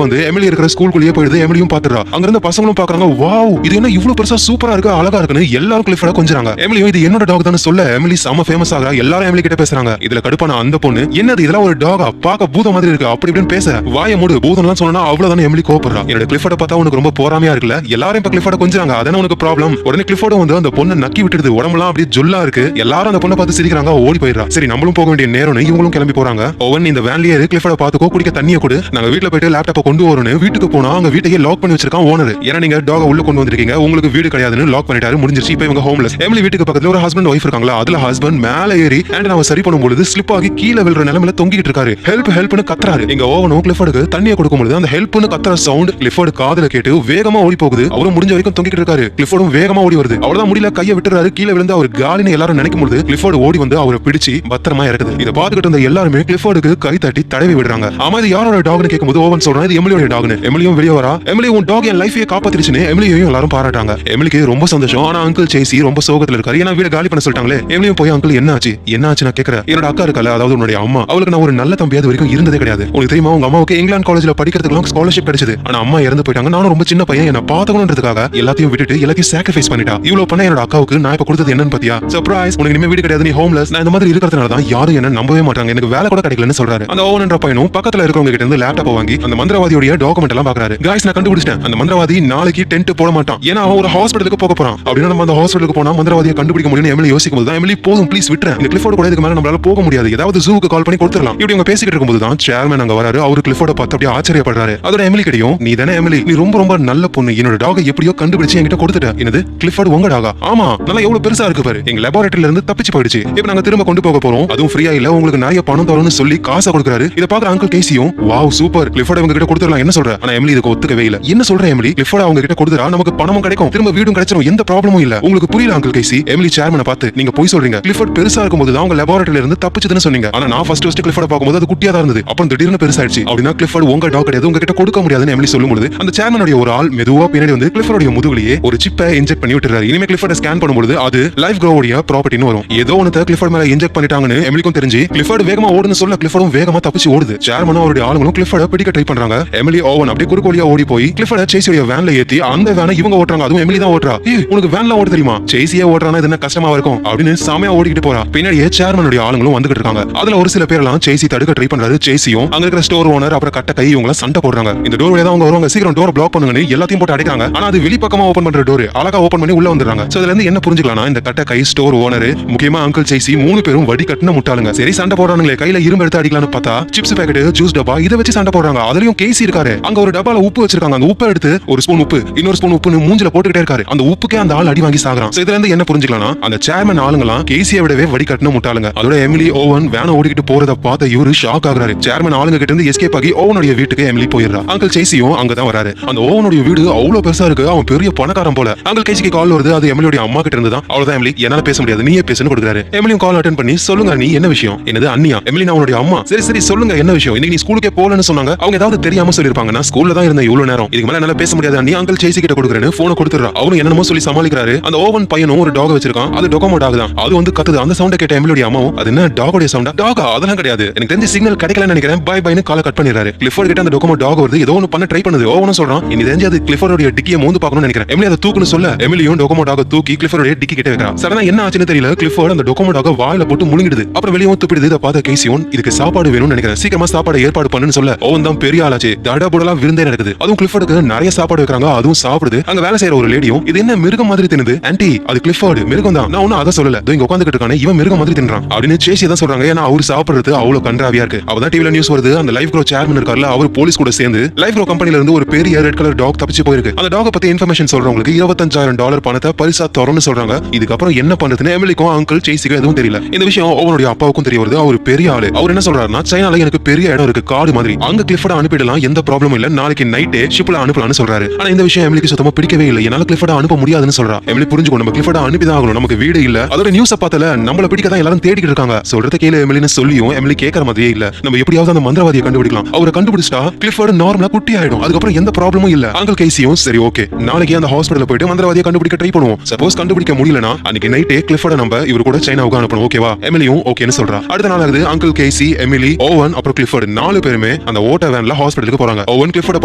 வந்து எமிலி இருக்கிற ஸ்கூலுக்குள்ளேயே போயிடுது. எமிலியும் பாத்துறா. அங்க இருந்த பசங்களும் பாக்குறாங்க, வாவ் இது என்ன இவ்வளவு பெருசா சூப்பரா இருக்கு, அழகா இருக்குன்னு எல்லாரும் கிளிஃபோர்ட கொஞ்சறாங்க. எமிலியும் இது என்னோட டாக் தான் சொல்ல எமிலி செம ஃபேமஸ் ஆகுறா. எல்லாரும் எமிலி கிட்ட பேசுறாங்க. இதுல கடுப்பான அந்த பொண்ணு, என்னது இதெல்லாம் ஒரு டாகா, பாக்க பூதம் மாதிரி இருக்கு அப்படி இப்படின்னு பேச, வாயை மூடு பூதம்லாம் சொன்னா அவ்வளவுதானே எமிலி கோபப்படுறா. என்னோட கிளிஃபோர்ட பார்த்தா உனக்கு ரொம்ப போராமையா இருக்குல்ல, எல்லாரும் இப்ப கிளிஃபோர்ட கொஞ்சறாங்க, அதானே உனக்கு ப்ராப்ளம்? உடனே கிளிஃபோர்ட வந்து அந்த பொண்ணை நக்கி விட்டுடுது. உடம்பெல்லாம் அப்படியே ஜொல்லா இருக்கு. எல்லாரும் அந்த பொண்ணை பார்த்து சிரிக்கிறாங்க, ஓடி போயிடுறா. சரி நம்மளும் போக வேண்டிய நேரம்னு இவங்களும் கிளம்பி போறாங்க. ஓவன் இந்த வேன்லயே கிளிஃபோர்ட பாத்துக்கோ, குடிக்க தண்ணியை கொடு, நாங்க வீட்டுல போயிட்டு லேப்டாப்பை கொண்டு வரோம்னு வீட்டுக்கு போனா அங்க வீட்டையே லாக் பண்ணி வச்சிருக்கான் ஓனர். ஏன்னா நீங்க டாக உள்ள கொண்டு வந்திருக்கீங்க, உங்களுக்கு வீடு கிடையாதுன்னு லாக் பண்ணிட்டாரு. முடிஞ்சிருச்சு. இப்போ இவங்க ஹோம்லெஸ். எமிலி வீட்டுக்கு பக்கத்துல ஒரு ஹஸ்பண்ட் ஒய்ஃப் இருக்காங்களா, அதுல ஹஸ்பண்ட் மேல ஏறி ஹேண்ட் அவ சரி பண்ணும்போது ஸ்லிப் ஆகி கீழே விழுற நிலைமையில தொங்கிட்டு இருக்காரு. ஹெல்ப் ஹெல்ப்னு கத்துறாரு. இங்க ஓவனும் கிளிஃபோர்டுக்கு தண்ணியை கொடுக்கும்போது அந்த ஹெல்ப்னு கத்துற சவுண்ட் கிளிஃபோர்டு காதுல கேட்டு வேகமா ஓடி போகுது. அவரும் முடிஞ்ச வரைக்கும் தொங்கிட்டு இருக்காரு. கிளிஃபோர்டும் வேகமா ஓடி வருது. அவ்வளவுதான் முடியல, கையை விட்டுறாரு. கீழே விழுந்து அவர் காலின்னு எல்லாரும் நினைக்கும் போது கிளிஃபோர்டு ஓடி வந்து அவரை பிடிச்சு பத்திரமா இறக்குது. இதை பார்த்துக்கிட்டு இருந்த எல்லாருமே கிளிஃபோர்டுக்கு கை தட்டி தடவி விடுறாங்க. ஆமா இது யாரோட டாக்னு கேட்கும்போது ஓவன் சொல்றான் இது எமிலியோட டாக்னு. எமிலியும் வெளியே வரா. எமிலி உன் டாக் என் லைஃபையே காப்பாத்திருச்சுன்னு எமிலியையும் எல்லாரும் பாராட்டாங்க. எமிலிக்கு ரொம்ப சந்தோஷம். ஆனா அங்கிள் சேசி ரொம்ப சோகத்துல இருக்காரு. ஏன்னா வீட காலி பண்ண சொல்லிட்டாங்களே. எமிலியும் போய் அங்கிள் என்ன ஆச்சு என்ன ஆச்சு நான் கேட்கிறேன். என்னோட அக்கா இருக்கல, அதாவது உன்னுடைய அம்மா, அவளுக்கு நான் ஒரு நல்ல தம்பியாவது வரைக்கும் இருந்ததே கிடையாது. உங்களுக்கு தெரியுமா உங்க அம்மாவுக்கு இங்கிலாந்து காலேஜ்ல படிக்கிறதுக்கு ஸ்காலர்ஷிப் கிடைச்சது. ஆனா அம்மா இறந்து போயிட்டாங்க. நானும் ரொம்ப சின்ன பையன், என்ன பாத்துக்கணும்ன்றதுக்காக எல்லாத்தையும் விட்டுட்டு எல்லாத்தையும் சாக்ரிஃபைஸ் பண்ணிட்டா. இவ்வளவு பண்ண என்னோட அக்காவுக்கு நான் இப்ப கொடுத்தது என்னன்னு பாத்தியா? சர்ப்ரைஸ், உனக்கு இனிமே வீடு கிடையாது, நீ ஹோம்லெஸ். நான் இந்த மாதிரி இருக்கிறதுனால தான் யாரும் என்ன நம்பவே மாட்டாங்க, எனக்கு வேலை கூட கிடைக்கலன்னு சொல்றாரு. அந்த ஓவன் என்ற பையனும் பக்கத்துல இருக்கிறவங்க கிட்ட இருந்து லேப்டாப் வாங்கி அந்த மந்திரவாதியோட டாக்குமெண்ட் எல்லாம் பாக்குறாரு. गाइस நான் கண்டுபிடிச்சிட்டேன், அந்த மந்திரவாதி நாளைக்கு டென்ட் போட மாட்டான். ஏன்னா அவன் ஒரு ஹாஸ்பிடலுக்கு போக போறான். அப்படின்னா நம்ம அந்த ஹாஸ்பிடலுக்கு போனா மந்திரவாதியை கண்டுபிடிக்க முடியும்னு எமிலி யோசிக்கும் போது தான் எமிலி போதும் ப்ளீஸ் விட்டுறேன், இந்த கிளிஃபோர்ட் கூட இதுக்கு மேல நம்மளால போக முடியாது, ஏதாவது ஜூக்கு கால் பண்ணி கொடுத்துடலாம். இப்படி அவங்க பேசிக்கிட்டு இருக்கும்போது தான் சேர்மன் அங்க வராரு. அவரு கிளிஃபோர்ட பார்த்து அப்படியே ஆச்சரியப்படுறாரு. அதோட எமிலி கிட்டயும் நீ தானே எமிலி, நீ ரொம்ப ரொம்ப நல்ல பொண்ணு, என்னோட டாக எப்படியோ கண்டுபிடிச்சு என்கிட்ட கொடுத்துட்ட. என்னது கிளிஃபோர்ட் உங்க டாகா? ஆமா, நல்லா எவ்வளவு பெருசா இருக்கு பாரு, எங்க லேபரேட்டரியில இருந்து தப்பிச்சு போயிடுச்சு. இப்போ நாங்க திரும்ப கொண்டு போக போறோம், அதுவும் ஃப்ரீயா இல்ல, உங்களுக்கு நிறைய பணம் தரணும்னு சொல்லி காசை கொடுக்குறாரு. இத பாக்குற அங்கிள் கேசியும் வாவ் சூப்பர், கிளிஃபோர்ட் அவங்க கிட்ட கொடுத்துடலாம் என்ன சொல்ற? ஆனா எமிலி இதுக்கு ஒத்துக்கவே இல்ல. என்ன சொல்ற எமிலி? கிளிஃபோர்ட் அவங்க கிட்ட கொடுத்துறா நமக்கு பணமும் கிடைக்கும், திரும்ப வீடும் கிடைச்சிரும், எந்த ப்ராப்ளமும் இல்ல. உங்களுக்கு புரியல அங்கிள் கேசி? எமிலி சேர்மனை பார்த்து நீங்க போய் சொல்றீங்க, கிளிஃபோர்ட் பெருசா இருக்கும்போது தான் உங்க லேபரேட்டரியில இருந்து தப்பிச்சதுன்னு சொன்னீங்க. ஆனா நான் ஃபர்ஸ்ட் கிளிஃபோர்ட் பார்க்கும்போது அது குட்டியா தான் இருந்தது, அப்புறம் திடீர்னு பெருசாயிடுச்சு. அப்படின்னா கிளிஃபோர்ட் உங்க டாக் கிடையாது, உங்க கிட்ட கொடுக்க முடியாதுன்னு எமிலி சொல்லும்போது அந்த சேர்மனுடைய ஒரு ஆள் மெதுவா பின்னாடி வந்து கிளிஃபோர்டைய முதுகுலயே ஒரு சிப்பை இன்ஜெக்ட் பண்ணி விட்டுறாரு. இனிமே கிளிஃபோர்ட ஸ்கேன் பண்ணும்போது அது லைஃப் க்ரோவுடைய ப்ராப்பர்ட்டின்னு வரும். ஏதோ ஒன்னு கிளிஃபோர்ட் மேல இன்ஜெக்ட் பண்ணிட்டாங்கன்னு எமிலிக்கும் தெரிஞ்சு கிளிஃபோர்ட் வேகமா ஓடுன்னு சொல்ல கிளிஃபோர்டும் வேகமா தப்பிச்சு ஓடுது. சேர்மனும் அவருடைய ஆளுங்களும் கிளிஃபோர்ட பிடிக்க ட்ரை பண்றாங்க. எமிலி ஓவன் அப்படியே குறுக்கோலியா ஓடி போய் கிளிஃபோர்ட சேசியோட வேன்ல ஏத்தி அந்த வேனை இவங்க ஓட்டுறாங்க. அதுவும் எமிலி தான் ஓட்டுறா. உனக்கு வேன்ல ஓட்ட தெரியுமா? சேசியே ஓட்டுறானா இது என்ன கஷ்டமா இருக்கும் அப்படின்னு சாமையா ஓடிக்கிட்டு போறா. பின்னாடியே சேர்மனுடைய ஆளுங்களும் வந்துகிட்டு இருக்காங்க. அதுல ஒரு சில பேர் எல்லாம் சேசி தடுக்க ட்ரை பண்றாரு. சேசியும் அங்க இருக்கிற ஸ்டோர் ஓனர் அப்புறம் கட்ட கை இவங்க சண்டை போடுறாங்க. இந்த டோர் வழியா அவங்க வருவாங்க. சீக்கிரம் டோர் பிளாக் பண்ணுங்கன்னு எல்லாத்தையும் போட்டு அடைக்கிறாங்க. ஆனா அது வெளி பக்கமா ஓபன் பண்ற டோர் அழகா ஓபன் பண்ணி உள்ள வந்துடுறாங்க. சோ இதுல இருந்து என்ன புரிஞ்சுக்கலாம், இந்த கட்ட கை ஸ்டோர் ஓனர் முக்கியமா அங்கிள் சேசி 3 பேரும் வடி கட்டின முட்டாளுங்க. சரி சண்டை போடுறானுங்களே, கையில இரும்பு எடுத்து அடிக்கலாம்னு பார்த்தா சிப்ஸ் பாக்கெட் ஜூஸ் டப்பா இதை வச்சு சண்டை போடுறாங்க. அதுலயும் கேசி இருக்காரு. அங்க ஒரு டப்பால உப்பு வச்சிருக்காங்க. அந்த உப்பை எடுத்து ஒரு ஸ்பூன் உப்பு இன்னொரு ஸ்பூன் உப்புன்னு மூஞ்சில போட்டுக்கிட்டே இருக்காரு. அந்த உப்புக்கே அந்த ஆள் அடி வாங்கி சாகுறான். இதுல இருந்து என்ன புரிஞ்சுக்கலாம், அந்த சேர்மன் ஆளுங்கலாம் கேசியை விடவே வடி கட்டின முட்டாளுங்க. அதோட எமிலி ஓவன் வேனை ஓடிக்கிட்டு போறத பார்த்த இவரு ஷாக் ஆகுறாரு. சேர்மன் ஆளுங்க கிட்ட இருந்து எஸ்கேப் ஆகி ஓவனுடைய வீட்டுக்கு எமிலி போயிடுறா. அங்கிள் சேசியும் அங்கதான் வராரு. அந்த ஓவனுடைய வீடு அவ்வளவு பெருசா இருக்கு. அவன் பெரிய பணக்காரன் போல. அங்கிள் கேசிக்கு கால் வருது. அது எமிலியோட அம்மா கிட்ட இருந்து தான். அவ்வளவுதான் எமிலி, என்னால பேச முடியாது, நீயே பேசுன்னு கொடுக்குறாரு. எமிலியும் கால் அட்டென்ட் பண்ணி சொல்லுங்க நீ என்ன விஷயம்? என்னது அண்ணியா? எமிலி நான் உன்னுடைய அம்மா. சரி சரி சொல்லுங்க என்ன விஷயம்? இன்னைக்கு நீ ஸ்கூலுக்கே போலன்னு சொன்னாங்க. அவங்க ஏதாவது தெரியாம சொல்லிருப்பாங்க. நான் ஸ்கூல்ல தான் இருந்தேன் இவ்வளவு நேரம். இதுக்கு மேல என்னால பேச முடியாது. நீ அங்கிள் சேசி கிட்ட கொடுக்குறேன்னு போனை கொடுத்துறா. அவனும் என்னமோ சொல்லி சமாளிக்கிறாரு. அந்த ஓவன் பையனும் ஒரு டாக் வச்சிருக்கான். அது டொகோமோ டாக் தான். அது வந்து கத்துது. அந்த சவுண்ட கேட்ட எமிலியோட அம்மாவும் அது என்ன டாகோட சவுண்டா? டாகா? அதெல்லாம் கிடையாது, எனக்கு தெரிஞ்ச சிக்னல் கிடைக்கலன்னு நினைக்கிறேன், பை பைன்னு காலை கட் பண்ணிடுறாரு. கிளிஃபோர்ட் கிட்ட அந்த டொகோமோ டாக் வருது. ஏதோ ஒன்னு பண்ண ட்ரை பண்ணுது. ஓவனும் சொல்றான் இன்னி தெரிஞ்சு அது கிளிஃபோர்டோட டிக்கியை மோந்து பார்க்கணும்னு நினைக்கிறேன். எமிலி அதை தூக்குன்னு சொல்ல எமிலியும் டொகோமோ டாக தூக்கி கிளிஃபோர்டோட டிக்கி கிட்ட வைக்கிறா. சடனா என்ன ஆச்சுன்னு தெரியல. கிளிஃபோர்ட் அந்த டொகோமோ டாக வாயில போட்டு முழுங்கிடுது. அப்புறம் வெளியே துப்பிடுது. இதை பார்த்த கேசியோன் இதுக்கு சாப்பாடு வேணும்னு நினைக்கிறேன், சீக்கிரமா சாப்பாடு ஏற்பாடு பண்ணுன்னு சொல்ல ஓவன் தான் பெரிய ஆளாச்சு. தடபுடலாம் விருந்தே நடக்குது. அதுவும் கிளிஃபோர்டுக்கு நிறைய சாப்பாடு வைக்கிறாங்க. அதுவும் சாப்பிடுது. அங்க வேலை செய்யற ஒரு லேடியும் இது என்ன மிருகம் மாதிரி தின்னுது? ஆன்ட்டி அது கிளிஃபோர்ட் மிருகம் தான். நான் ஒன்னும் அதை சொல்லல, இங்க உட்காந்துட்டு இருக்கானே இவன் மிருகம் மாதிரி தின்றான் அப்படின்னு சேசி தான் சொல்றாங்க. ஏன்னா அவரு சாப்பிடுறது அவ்வளவு கன்றாவியா இருக்கு. அவதான் டிவில நியூஸ் வருது. அந்த லைஃப் க்ரோ சேர்மன் இருக்கார்ல, அவர் போலீஸ் கூட சேர்ந்து லைஃப் க்ரோ கம்பெனில இருந்து ஒரு பெரிய ரெட் கலர் டாக் தப்பிச்சு போயிருக்கு. அந்த டாக பத்தி இன்ஃபர்மேஷன் சொல்றவங்களுக்கு $25,000 பணத்தை பரிசா தரணும்னு சொல்றாங்க. இதுக்கப்புறம் என்ன பண்றதுன்னு எமிலிக்கும் அங்கிள் சேசிக்கும் எதுவும் தெரியல. இந்த விஷயம் அவனுடைய அப்பாவுக்கும் தெரிய வருது. அவர் பெரிய ஆளு. அவர் என்ன சொல்றாருன்னா, சைனால எனக்கு பெரிய இடம் இருக்கு, காடு மாதிரி. அங்க கிளிஃபோர்ட் அனுப்பிடலாம், எந்த ப்ராப்ளமும் இல்ல, நாளைக்கு நைட்டே ஷிப்ல அனுப்பலாம்னு சொல்றாரு. ஆனா இந்த விஷயம் எமிலிக்கு சுத்தமா பிடிக்கவே இல்லை. என்னால கிளிஃபோர்ட் அனுப்ப முடியாதுன்னு சொல்றா. எமிலி புரிஞ்சுக்கணும், நம்ம கிளிஃபோர்ட் அனுப்பிதான் ஆகணும், நமக்கு வீடு இல்ல. அதோட நியூஸை பார்த்தல நம்மள பிடிக்கதான் எல்லாரும் தேடிக்கிட்டு இருக்காங்க. சொல்றத கேளு எமிலின்னு சொல்லியும் எமிலி கேட்கற மாதிரியே இல்ல. நம்ம எப்படியாவது அந்த மந்திரவாதியை கண்டுபிடிக்கலாம். அவரை கண்டுபிடிச்சா கிளிஃபோர்ட் நார்மலா குட்டி ஆயிடும். அதுக்கப்புறம் எந்த ப்ராப்ளமும் இல்ல. அங்கிள் கேசியும் சரி ஓகே நாளைக்கு அந்த ஹாஸ்பிடல்ல போயிட்டு மந்திரவாதியை கண்டுபிடிக்க ட்ரை பண்ணுவோம். சப்போஸ் கண்டுபிடிக்க முடியலனா அன்னைக்கு நைட்டே கிளிஃபோர்ட் நம்ம இவரு கூட சைனாவுக்கு அனுப்பணும், ஓகேவா? எமிலியும் ஓகேன்னு சொல்றா. அடுத்த நாள் ஆகுது. அங்கிள் கேசி, எமிலி, ஓவன் அப்புறம் கிளிஃபோர்ட் 4 பேருமே அந்த ஓட்ட வேன்ல ஹாஸ்பிடலுக்கு போறாங்க. ஓவன் கிளிஃபோர்ட்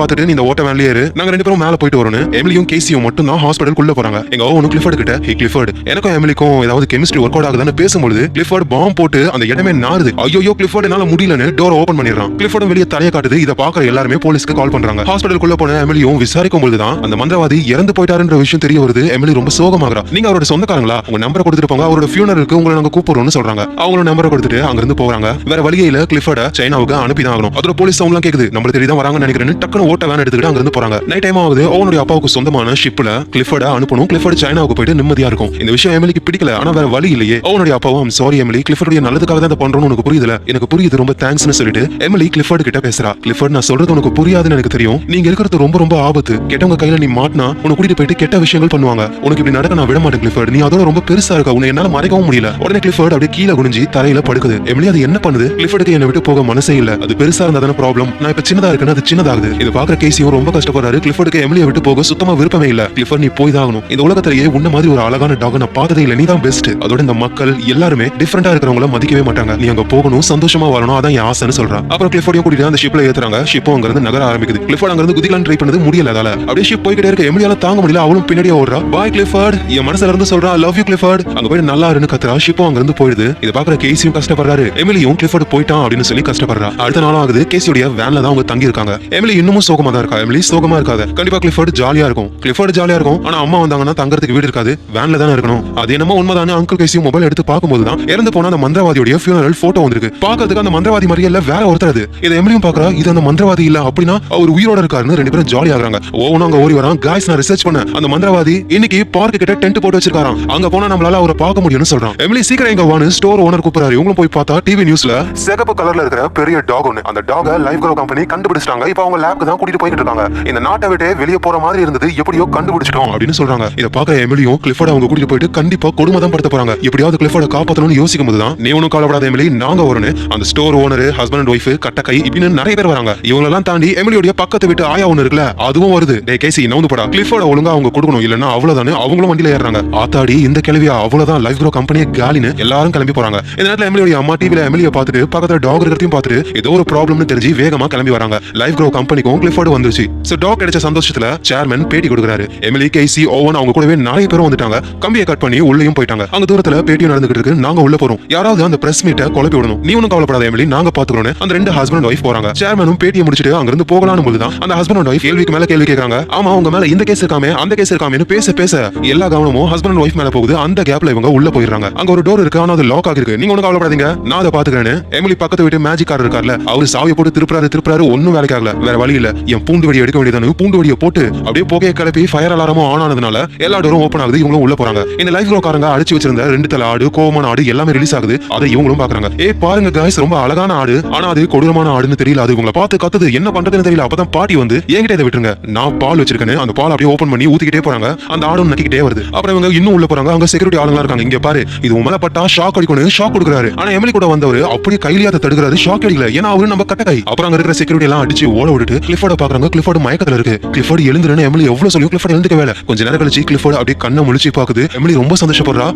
பார்த்துட்டு நீ இந்த ஓட்ட வேன்ல ஏறு, நாங்க 2 பேரும் மேல போயிட்டு வரோம்னு எமிலியும் கேசியும் மட்டும் தான் ஹாஸ்பிடலுக்குள்ள போறாங்க. எங்க ஓவனும் கிளிஃபோர்ட் கிட்ட ஹே கிளிஃபோர்ட் எனக்கும் எமிலிக்கும் ஏதாவது கெமிஸ்ட்ரி ஒர்க் அவுட் ஆகுதுன்னு பேசும்போது கிளிஃபோர்ட் பாம்பு போட்டு அந்த இடமே நாறுது. ஐயோ கிளிஃபோர்ட் என்னால முடியலன்னு டோர் ஓபன் பண்ணிடுறான். கிளிஃபோர்ட் வெளியே தலையை காட்டுது. இதை பாக்குற எல்லாருமே போலீஸ்க்கு கால் பண்றாங்க. ஹாஸ்பிடலுக்குள்ள போன எமிலியும் விசாரிக்கும் பொழுதுதான் அந்த மந்திரவாதி இறந்து போயிட்டாருன்ற விஷயம் தெரிய வருது. எமிலி ரொம்ப சோகமாகறா. நீங்க அவரோட சொந்தக்காரங்களா? உங்க நம்பரை கொடுத்துட்டு போங்க, அவரோட ஃபியூனரலுக்கு உங்களை நாங்க கூப்பிடுறோம்னு சொல்றாங்க. அவங்களோட நம்பரை கொடுத்துட்டு அங்க இருந்து போறாங்க. வேற வழியே இல்ல, கிளிஃபோர்ட சைனாவுக்கு அனுப்பிதான் ஆகணும். அதோட போலீஸ் சவுண்ட்லாம் கேக்குது. நம்மளுக்கு தெரியுதான் வராங்கன்னு நினைக்கிறேன்னு டக்குனு ஓட்ட வேன் எடுத்துக்கிட்டு அங்க இருந்து போறாங்க. நைட் டைம் ஆகுது. அவனுடைய அப்பாவுக்கு சொந்தமான ஷிப்ல கிளிஃபோர்ட அனுப்பணும். கிளிஃபோர்ட் சைனாவுக்கு போயிட்டு நிம்மதியா இருக்கும். இந்த விஷயம் எமிலிக்கு பிடிக்கல. ஆனா வேற வழி இல்லையே. அவனுடைய அப்பாவும் சாரி எமிலி, கிளிஃபோர்டுடைய நல்லதுக்காக தான் இதை பண்றோம்னு உனக்கு புரியுதுல? எனக்கு புரியுது, ரொம்ப தேங்க்ஸ்னு சொல்லிட்டு எமிலி கிளிஃபோர்ட் கிட்ட பேசுறா. கிளிஃபோர்ட் நான் சொல்றது உனக்கு புரியாதுன்னு எனக்கு தெரியும். நீங்க இருக்கிறது ரொம்ப ரொம்ப ஆபத்து. கெட்டவங்க கையில நீ மாட்டினா உன்னை கூட்டிட்டு போயிட்டு கெட்ட விஷயங்கள் பண்ணுவாங்க. உனக்கு இப்படி நடக்க நான் விட மாட்டேன் கிளிஃபோர்ட். நீ அதோட ரொம்ப பெருசா இருக்க, உன்னை என்னால மறைக்கவும் முடியல. உடனே கிளிஃபோர்ட் அப்படியே கீழே குனிஞ்சி தரையில படுக்குது. எமிலி அது என்ன பண்ணுது? கிளிஃபோர்டுக்கு என்னை விட்டு போக மனசே இல்ல. அது பெருசா இருந்தாதான ப்ராப்ளம். நான் இப்ப சின்னதா இருக்கேன்னு அது சின்னதாகுது. இது பாக்குற கேசியும் ரொம்ப கஷ்டப்படுறாரு. கிளிஃபோர்டுக்கு எமிலியை விட்டு போக சுத்தமா விருப்பமே இல்ல. கிளிஃபோர்ட் நீ போய் தான் ஆகணும். இந்த உலகத்திலேயே உன்ன மாதிரி ஒரு அழகான டாக் நான் பார்த்ததே இல்ல. நீ தான் பெஸ்ட். அதோட இந்த மக்கள் எல்லாருமே டிஃபரெண்டா இருக்கிறவங்கள மதிக்கவே மாட்டாங்க. நீ அங்க போகணும், சந்தோஷமா வரணும், அதான் என் ஆசைன்னு சொல்றான். அப்புறம் கிளிஃபோர்டையும் கூட்டிட்டு அந்த ஷிப்ல ஏத்துறாங்க. ஷிப்பும் அங்க இருந்து நகர ஆரம்பிக்குது. கிளிஃபோர்ட் அங்க இருந்து குதிக்கலாம் ட்ரை பண்ணது முடியல. அதால அப்படியே ஷிப் போய்கிட்டே இருக்க. எமிலியால தாங்க முடியல. அவளும் பின்னாடியே ஓடுறா. பாய் கிளிஃபோர்ட், என் மனசுல இருந்து சொல்றா லவ் யூ கிளிஃபோர்ட். அங்க போய் நல்லா இருந்து கத்துறா. ஷிப்பும் அங்க இருந்து போயிடுது. இத பாக்குற கேசியும் கஷ்டப்படுறாரு. எமிலியும் கிளிஃபோர்ட் போயிட்டான் அப்படின்னு சொல்லி கஷ்டப்படுறா. அடுத்த நாளும் ஆகுது. கேசியோட வேன்ல தான் அவங்க தங்கி இருக்காங்க. எமிலி இன்னமும் சோகமா தான் இருக்கா. எமிலி சோகமா இருக்காது. கண்டிப்பா கிளிஃபோர்ட் ஜாலியா இருக்கும். கிளிஃபோர்ட் ஜாலியா இருக்கும். ஆனா அம்மா வந்தாங்கன்னா தங்கறதுக்கு வீடு இருக்காது, வேன்ல தானே இருக்கணும். அது என்னமோ உண்மைதானே. அங்கிள் கேசியும் மொபைல் எடுத்து பார்க்கும்போது தான் இறந்து போன அந்த மந்திரவாதியோட ஃபியூனரல் போட்டோ வந்திருக்கு. பாக்கிறதுக்கு அந்த மந்திரவாதி மாதிரியே இல்ல, வேற ஒருத்தர். அது இதை எமிலியும் பாக்குறா. இது அந்த மந்திரவாதி இல்ல அப்படின்னா அவர் உயிரோட இருக்காருன்னு 2 பேரும் ஜாலியா ஆகுறாங்க. ஓவனும் அங்க ஓடி வரான். காய்ஸ் நான் ரிசர்ச் பண்ண அந்த மந்திரவாதி இன்னைக்கு பார்க் கிட்ட டென்ட் போட்டு வச்சிருக்காராம். அங்க போனா நம்மளால அவரை பார்க்க முடியும்னு சொல்றான். எமிலி சீக்கிரம் எங்க வான்னு ஸ்டோர் ஓனர் கூப்பிடுறாரு. இவங்களும் போய் பார்த்தா டிவி நியூஸ்ல சிகப்பு கலர்ல இருக்கிற பெரிய டாக் ஒன்னு. அந்த டாக லைஃப் க்ரோ கம்பெனி கண்டுபிடிச்சிட்டாங்க. இப்போ அவங்க லேப்க்கு தான் கூட்டிட்டு போயிட்டு இருக்காங்க. இந்த நாட்டை விட்டு வெளியே போற மாதிரி இருந்தது, எப்படியோ கண்டுபிடிச்சிட்டோம் அப்படின்னு சொல்றாங்க. இத பாக்க எமிலியும் கிளிஃபோர்ட் அவங்க கூட்டிட்டு போயிட்டு கண்டிப்பா கொடுமை தான் படுத்த போறாங்க. எப்படியாவது கிளிஃபோர்ட காப்பாத்தணும்னு யோசிக்கும் போதுதான் நீ ஒன்னும் கவலைப்படாத எமிலி, நாங்க வரணும். அந்த store owner, husband and wife, கட்ட கை இப்படின்னு நிறைய பேர் வராங்க. இவங்களெல்லாம் தாண்டி எமிலியோட பக்கத்து வீட்டு ஆயா ஒன்னு இருக்குல்ல, அதுவும் வருது. டே கேசி நவுந்து போடா, கிளிஃபோர்ட ஒழுங்கா அவங்க கொடுக்கணும், இல்லன்னா அவ்வளவுதானே. அவங்களும் வண்டியில ஏறாங்க. ஆத்தாடி இந்த கிளவியா அவ்வளவுதான் லைஃப் க்ரோ கம்பெனியை காலின்னு எல்லாரும் கிளம்பி போறாங்க. இந்த நேரத்துல எமிலியோட அம்மா டிவில எமிலியை பார்த்துட்டு பக்கத்துல டாக் இருக்கிறதையும் பார்த்துட்டு ஏதோ ஒரு ப்ராப்ளம்னு தெரிஞ்சு வேகமா கிளம்பி வராங்க. லைஃப் க்ரோ கம்பெனிக்கும் கிளிஃபோர்ட் வந்துருச்சு. சோ டாக் கிடைச்ச சந்தோஷத்துல சேர்மன் பேட்டி கொடுக்குறாரு. எமிலி, கேசி, ஓவன் அவங்க கூடவே நிறைய பேரும் வந்துட்டாங்க. கம்பியை கட் பண்ணி உள்ளேயும் போயிட்டாங்க. அங்க தூரத்துல பேட்டியும் நடந்துகிட்டு இருக்கு. நாங்க உள்ள போறோம், யாராவது அந்த பிரஸ் மீட்டை குழப்பி விடணும், நீ ஒன்னும் கவலைப்படாத எமிலி, நாங்க பாத்துக்கிறோம். அந்த ரெண்டு ஹஸ்பண்ட் ஒய்ஃப் போறாங்க. சேர்மனும் பேட்டியை முடிச்சிட்டு அங்க இருந்து போகலான்னு போதுதான் அந்த ஹஸ்பண்ட் அண்ட் ஒய்ஃப் கேள்விக்கு மேல கேள்வி கேட்கறாங்க. ஆமா, உங்க மேல இந்த கேஸ் இருக்காமே அந்த கேஸ் இருக்காமே பேச பேச எல்லா கவனமும் ஹஸ்பண்ட் அண்ட் ஒய்ஃப் மேல போகுது. அந்த கேப்ல இவங்க உள்ள போயிடுறாங்க. அங்க ஒரு டோர் இருக்கு, ஆனா அது லாக் ஆகிருக்கு. நீங்க ஒன்னும் கவலைப்படாதீங்க, நான் அதை பாத்துக்கிறேன்னு எமிலி பக்கத்து வீட்டு மேஜிக் காரர் இருக்கார்ல, அவரு சாவியை போட்டு திருப்புறாரு, ஒன்னும் வேலைக்கு ஆகல. வேற வழி இல்ல, என் பூண்டு வெடி எடுக்க வேண்டியதானு பூண்டு வெடியை போட்டு அப்படியே புகையை கிளப்பி ஃபயர் அலாரமும் ஆன் ஆனதுனால எல்லா டோரும் ஓப்பன் ஆகுது. இவங்களும் உள்ள போறாங்க. இந்த லைஃப் ரோக்காரங்க அடிச்சு வச்சிருந்த 2 தலை ஆடு, கோவமான ஆடு எல்லாமே ரிலீஸ் ஆகுது. அதை இவங்களும் பாக்குறாங்க. பாருங்க गाइस, ரொம்ப அழகான ஆடு, ஆனா அது கொடூரமான ஆடுன்னு தெரியல. அது இவங்களை பார்த்து கத்துது, என்ன பண்றதுன்னு தெரியல. அப்பதான் பாட்டி வந்து என்கிட்ட இதை விட்டுருங்க, நான் பால் வச்சிருக்கேன். அந்த பால் அப்படியே ஓபன் பண்ணி ஊத்திக்கிட்டே போறாங்க. அந்த ஆடும் நக்கிக்கிட்டே வருது. அப்புறம் இவங்க இன்னும் உள்ள போறாங்க. அங்க செக்யூரிட்டி ஆளுங்க இருக்காங்க. இங்க பாரு, இது உமல பட்டா ஷாக் அடிக்கணும், ஷாக் கொடுக்குறாரு. ஆனா எமிலி கூட வந்தவர் அப்படியே கையிலேயே அதை தடுக்கிறாரு, ஷாக் அடிக்கல. ஏன்னா அவரு நம்ம கட்ட கை. அப்புறம் அங்க இருக்கிற செக்யூரிட்டி எல்லாம் அடிச்சு ஓட விட்டுட்டு கிளிஃபோர்ட பாக்குறாங்க. கிளிஃபோர்டு மயக்கத்துல இருக்கு. கிளிஃபோர்டு எழுந்துருன்னு எமிலி எவ்வளவு சொல்லி கிளிஃபோர்டு எழுந்துக்க வேலை. கொஞ்ச நேரம் கழிச்சு கிளிஃபோர்டு அப்படியே கண்ணை முழிச்சு பாக்குது. எமிலி ரொம்ப சந்தோஷப்படுறா.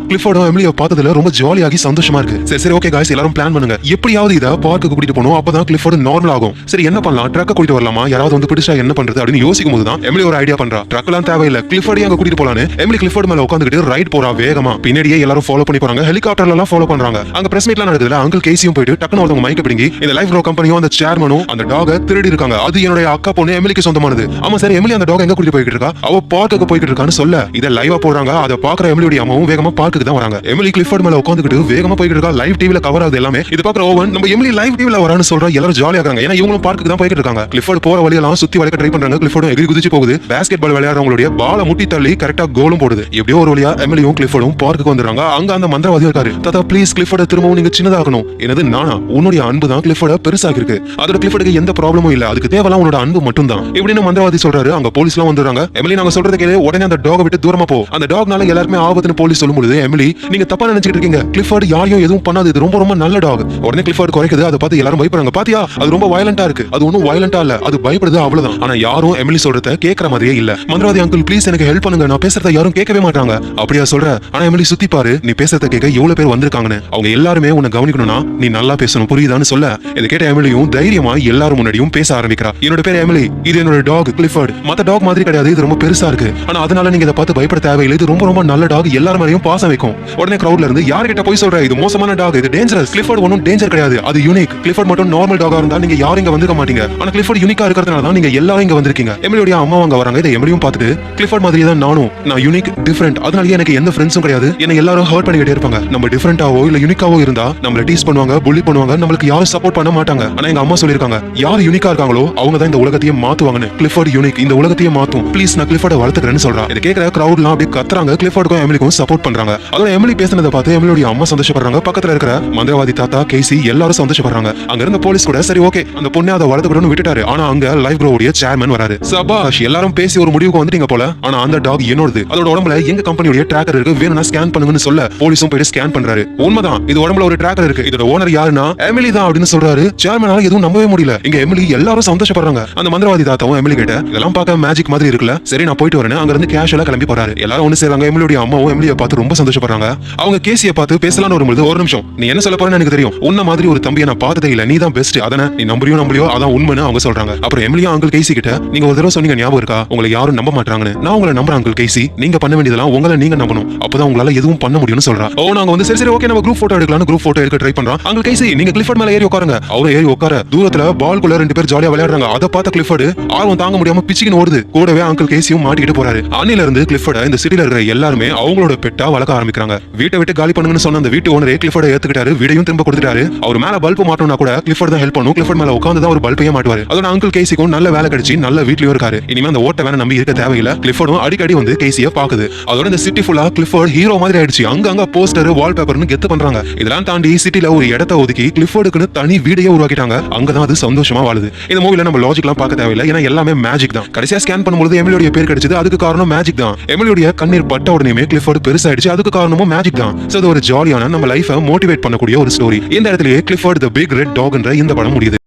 கிளிஃபோர்டு எமிலியை பார்த்ததுல ரொம்ப ஜாலியாகி சந்தோஷமா இருக்கு. சரி சரி, ஓகே गाइस, எல்லாரும் பிளான் பண்ணுங்க, எப்படியாவது இதை பார்க்கு கூட்டிட்டு போகணும், அப்பதான் கிளிஃபோர்டு நார்மல் ஆகும். சரி, என்ன பண்ணலாம், ட்ரக்க கூட்டிட்டு வரலாமா, யாராவது வந்து பிடிச்சா என்ன பண்றது அப்படின்னு யோசிக்கும் போதுதான் எமிலி ஒரு ஐடியா பண்றா. ட்ரக்லாம் தேவையில்லை, கிளிஃபோர்டு அங்க கூட்டிட்டு போலான்னு எமிலி கிளிஃபோர்டு மேல உட்காந்துக்கிட்டு ரைட் போறா வேகமா. பின்னாடியே எல்லாரும் ஃபாலோ பண்ணி போறாங்க. ஹெலிகாப்டர்ல எல்லாம் ஃபாலோ பண்றாங்க. அங்க பிரஸ் மீட்லாம் நடக்குதுல, அங்கிள் கேசியும் போயிட்டு டக்குனு ஒருத்தவங்க மைக்க பிடிங்கி இந்த லைஃப் ரோ கம்பெனியும் அந்த சேர்மனும் அந்த டாக திருடி இருக்காங்க, அது என்னுடைய அக்கா பொண்ணு எமிலிக்கு சொந்தமானது. ஆமா சார், எமிலி அந்த டாக் எங்க கூட்டிட்டு போயிட்டு இருக்கா, அவ பார்க்குக்கு போயிட்டு இருக்கான்னு சொல்ல இதை லைவா போடுறாங்க. அதை பாக்குற எமிலியோட அம்மாவும் வேகமா பார்க்குக்கு தான் வராங்க. எமிலி கிளிஃபோர்டு மேல உட்காந்துக்கிட்டு வேகமா போயிட்டு இருக்கா. லைவ் டிவில கவர் ஆகுது எல்லாமே. இது பாக்குற ஓவன் நம்ம எமிலி லைவ் டிவில வரான்னு சொல்றா. எல்லாரும் ஜாலியா இருக்காங்க, ஏன்னா இவங்களும் பார்க்குக்கு தான் போயிட்டு இருக்காங்க. கிளிஃபோர்டு போற வழியெல்லாம் சுத்தி வளைக்க ட்ரை பண்றாங்க. கிளிஃபோர்டு எகிரி குதிச்சு போகுது. பாஸ்கெட் பால் விளையாடுறவங்களுடைய பால முட்டி தள்ளி கரெக்டா கோலும் போடுது. எப்படியோ ஒரு வழியா எமிலியும் கிளிஃபோர்டும் பார்க்குக்கு வந்துறாங்க. அங்க அந்த மந்திரவாதி இருக்காரு. தாத்தா ப்ளீஸ், கிளிஃபோர்டு திரும்பவும் நீங்க சின்னதாகணும். எனது நானா, உன்னுடைய அன்பு தான் கிளிஃபோர்டு பெருசாக இருக்கு. அதோட கிளிஃபோர்டுக்கு எந்த ப்ராப்ளமும் இல்ல, அதுக்கு தேவைலாம் உன்னோட அன்பு மட்டும் தான் இப்படின்னு மந்திரவாதி சொல்றாரு. அங்க போலீஸ் எல்லாம் வந்துறாங்க. எமிலி, நாங்க சொல்றது கேளு, உடனே அந்த டாக விட்டு தூரமா போ, அந்த டாக்னால எல்லாருமே ஆபத்துன்னு போலீஸ் சொல்லும்போது எமிலி, நீங்க தப்பா நினைச்சிட்டு இருக்கீங்க, கிளிஃபோர்டு யாரையும் எதுவும் பண்ணாது, இது ரொம்ப ரொம்ப நல்ல டாக். உடனே கிளிஃபோர்டு குறைக்குது. அதை பார்த்து எல்லாரும் பயப்படுறாங்க. பாத்தியா, அது ரொம்ப வயலண்டா இருக்கு. அது ஒன்னும் வயலண்டா இல்ல, அது பயப்படுது அவ்வளவுதான். ஆனா யாரும் எமிலி சொல்றத கேட்கற மாதிரியே இல்ல. மந்திரவாதி அங்கிள் ப்ளீஸ் எனக்கு ஹெல்ப் பண்ணுங்க, நான் பேசுறத யாரும் கேட்கவே மாட்டாங்க. அப்படியா சொல்ற? ஆனா எமிலி சுத்தி பாரு, நீ பேசுறத கேட்க எவ்வளவு பேர் வந்திருக்காங்கன்னு. அவங்க எல்லாருமே உன்னை கவனிக்கணும்னா நீ நல்லா பேசணும், புரியுதான்னு சொல்ல இதை கேட்ட எமிலியும் தைரியமா எல்லாரும் முன்னாடியும் பேச ஆரம்பிக்கிறா. என்னோட பேர் எமிலி, இது என்னோட டாக் கிளிஃபோர்டு. மத்த டாக் மாதிரி கிடையாது, இது ரொம்ப பெருசா இருக்கு. ஆனா அதனால நீங்க இதை பார்த்து பயப்பட தேவையில்லை, இது ரொம்ப ரொம்ப நல்ல டாக், எல்லாரும் மேலயும் பாசம் வைக்கும். உடனே கிரௌட்ல இருந்து யார்கிட்ட போய் சொல்ற, இது மோசமான டாக், இது டேஞ்சரஸ். கிளிஃபோர்டு ஒன்னும் டேஞ்சர் கிடையாது, அது யூனிக். கிளிஃபோர்டு மட்டும் நார்மல் டாகா இருந்தா நீங்க யாரும் இங்க வந்திருக்க மாட்டீங்க. ஆனா கிளிஃபோர்டு யூனிக்கா இருக்கிறதுனால தான் நீங்க எல்லாரும் இங்க வந்திருக்கீங்க. எமிலியோட அம்மா அங்க வராங்க. இதை எமிலியும் பார்த்துட்டு கிளிஃபோர்டு மாதிரியே தான் நானும், நான் யூனிக் டிஃபரெண்ட், அதனாலயே எனக்கு எந்த ஃப்ரெண்ட்ஸும் கிடையாது, என்ன எல்லாரும் ஹர்ட் பண்ணிக்கிட்டே இருப்பாங்க. நம்ம டிஃபரெண்டாவோ இல்ல யூனிக்காவோ இருந்தா நம்மள டீஸ் பண்ணுவாங்க, புள்ளி பண்ணுவாங்க, நம்மளுக்கு யாரும் சப்போர்ட் பண்ண மாட்டாங்க. ஆனா எங்க அம்மா சொல்லிருக்காங்க, யார் யூனிக்கா இருக்காங்களோ அவங்க தான் இந்த உலகத்தையே மாத்துவாங்கன்னு. கிளிஃபோர்டு யூனிக், இந்த உலகத்தையே மாத்தும், ப்ளீஸ் நான் கிளிஃபோர்டை வளர்த்துக்கிறேன்னு சொல்றா. இதை கேட்கிற கிரௌட்லாம் அப்படியே கத்துறாங்க. கிளிஃபோர்டுக்கும் எமிலிக்கும் சப்போர்ட் பண்றாங்க. அதோட எமிலி பேசினதை பார்த்து எமிலியோட அம்மா சந்தோஷப்படுறாங்க. பக்கத்துல இருக்கிற மந்திரவாதி தாத்தா, கேசி எல்லாரும் சந்தோஷப்படுறாங்க. அங்க இருந்த போலீஸ் கூட சரி ஓகே அந்த பொண்ணை அதை வளர்த்துக்கணும்னு விட்டுட்டாரு. ஆனா அங்க லைஃப் ப்ரோவுடைய சேர்மன் வராரு. சபாஷ், எல்லாரும் பேசி ஒரு முடிவுக்கு வந்துட்டீங்க போல. ஆனா அந்த டாக் என்னோடது, அதோட உடம்புல எங்க கம்பெனியோட ட்ராக்கர் இருக்கு, வேணும்னா ஸ்கேன் பண்ணுங்கன்னு சொல்ல போலீஸும் போயிட்டு ஸ்கேன் பண்றாரு. உண்மைதான், இது உடம்புல ஒரு ட்ராக்கர் இருக்கு, இதோட ஓனர் யாருன்னா எமிலி தான் அப்படின்னு சொல்றாரு. சேர்மனால எதுவும் நம்பவே முடியல. இங்க எமிலி எல்லாரும் சந்தோஷப்படுறாங்க. அந்த மந்திரவாதி தாத்தாவும் எமிலி கிட்ட இதெல்லாம் பார்க்க மேஜிக் மாதிரி இருக்குல்ல, சரி நான் போயிட்டு வரேன், அங்க இருந்து கேஷுவலா கிளம்பி போறாரு. எல்லாரும் ஒண்ணு சேராங்க. எமிலியோட அம்மாவும் எமிலியை பார்த்து ரொம்ப சந்தோஷப்படுறாங்க. அவங்க கேசியை பார்த்து பேசலாம்னு வரும்போது, ஒரு நிமிஷம், நீ என்ன சொல்ல போறேன்னு எனக்கு தெரியும், உன்ன மாதிரி ஒரு தம்பியை நான் பார்த்ததே இல்ல, நீ தான் பெஸ்ட், அதன நீ நம்புறியோ அதான் உண்மைன்னு அவங்க சொல்றாங்க. அப்புறம் எமிலியா அங்கிள் கேசி கிட்ட, நீங்க ஒரு தடவை சொன்னீங்க ஞாபகம் இருக்கா, உங்களை யாரும் நம்ப மாட்டாங்கன்னு, நான் உங்களை நம்புறேன் அங்கிள் கேசி, நீங்க பண்ண வேண்டியதெல்லாம் உங்களை நீங்க நம்பணும், அப்பதான் உங்களால எதுவும் பண்ண முடியும்னு சொல்றா. ஓ நாங்க வந்து சரி சரி ஓகே நம்ம குரூப் போட்டோ எடுக்கலாம்னு குரூப் போட்டோ எடுக்க ட்ரை பண்றோம். அங்கிள் கேசி நீங்க கிளிஃபோர்டு மேல ஏறி உட்காருங்க. அவரை ஏறி உட்கார தூரத்துல பால்குள்ள 2 பேர் ஜாலியா விளையாடுறாங்க. அதை பார்த்த கிளிஃபோர்டு ஆர்வம் தாங்க முடியாம பிச்சிக்கின்னு ஓடுது. கூடவே அங்கிள் கேசியும் மாட்டிக்கிட்டு போறாரு. அன்னில இருந்து கிளிஃபோர்ட இந்த சிட்டில இருக்கிற எல்லாருமே அவங்களோட பெட்டா வளர்க்க ஆரம்பிக்கிறாங்க. வீட்டை விட்டு காலி பண்ணுங்கன்னு சொன்ன அந்த வீட்டு ஓனரே கிளிஃபோர்ட ஏத்துக்கிட்டாரு. வீடையும் திரும்ப கொடுத்துட்டாரு. அவர் மேல பல்பு மாட்டணும்னா கூட கிளிஃபோர்டு தான் ஹெல்ப் பண்ணும். கிளிஃபோர்டு மேல உட்கார்ந்து தான் ஒரு பல்பையே மாட்டுவாரு. அதோட அங்கிள் கேசிக்கும் நல்ல வேலை கிடைச்சி நல்ல வீட்லயும் இருக்காரு. இனிமே அந்த ஓட்ட வேலை நம்பி இருக்க தேவையில்லை. கிளிஃபோர்டும் அடிக்கடி வந்து கேசியை பாக்குது. அதோட இந்த சிட்டி ஃபுல்லா கிளிஃபோர்டு ஹீரோ மாதிரி ஆயிடுச்சு. அங்க போஸ்டர் வால்பேப்பர்னு கெத்து பண்றாங்க. இதெல்லாம் தாண்டி சிட்டில ஒரு இடத்தை ஒதுக்கி கிளிஃபோர்டுக்குன்னு தனி வீடையே உருவாக்கிட்டாங்க. அங்கதான் அது சந்தோஷமா வாழுது. இந்த மூவில நம்ம லாஜிக்லாம் பார்க்க தேவையில்லை, ஏன்னா எல்லாமே மேஜிக் தான். கடைசியா ஸ்கேன் பண்ணும்போது எமிலியோட பேர் கிடைச்சது, அதுக்கு காரணம் மேஜிக் தான். எமிலியோட கண்ணீர் பட்ட உடனே கிளிஃபோர்டு பெருசாயிடுச்சு, அதுக்கு காரணமும் மேஜிக் தான். சோ அது ஒரு ஜாலியான நம்ம லைஃபை மோட்டிவேட் பண்ணக்கூடிய ஒரு ஸ்டோரி. இந்த இடத்துலயே கிளிஃபோர்டு தி பிக் ரெட் டாக்ன்ற இந்த படம் முடியுது.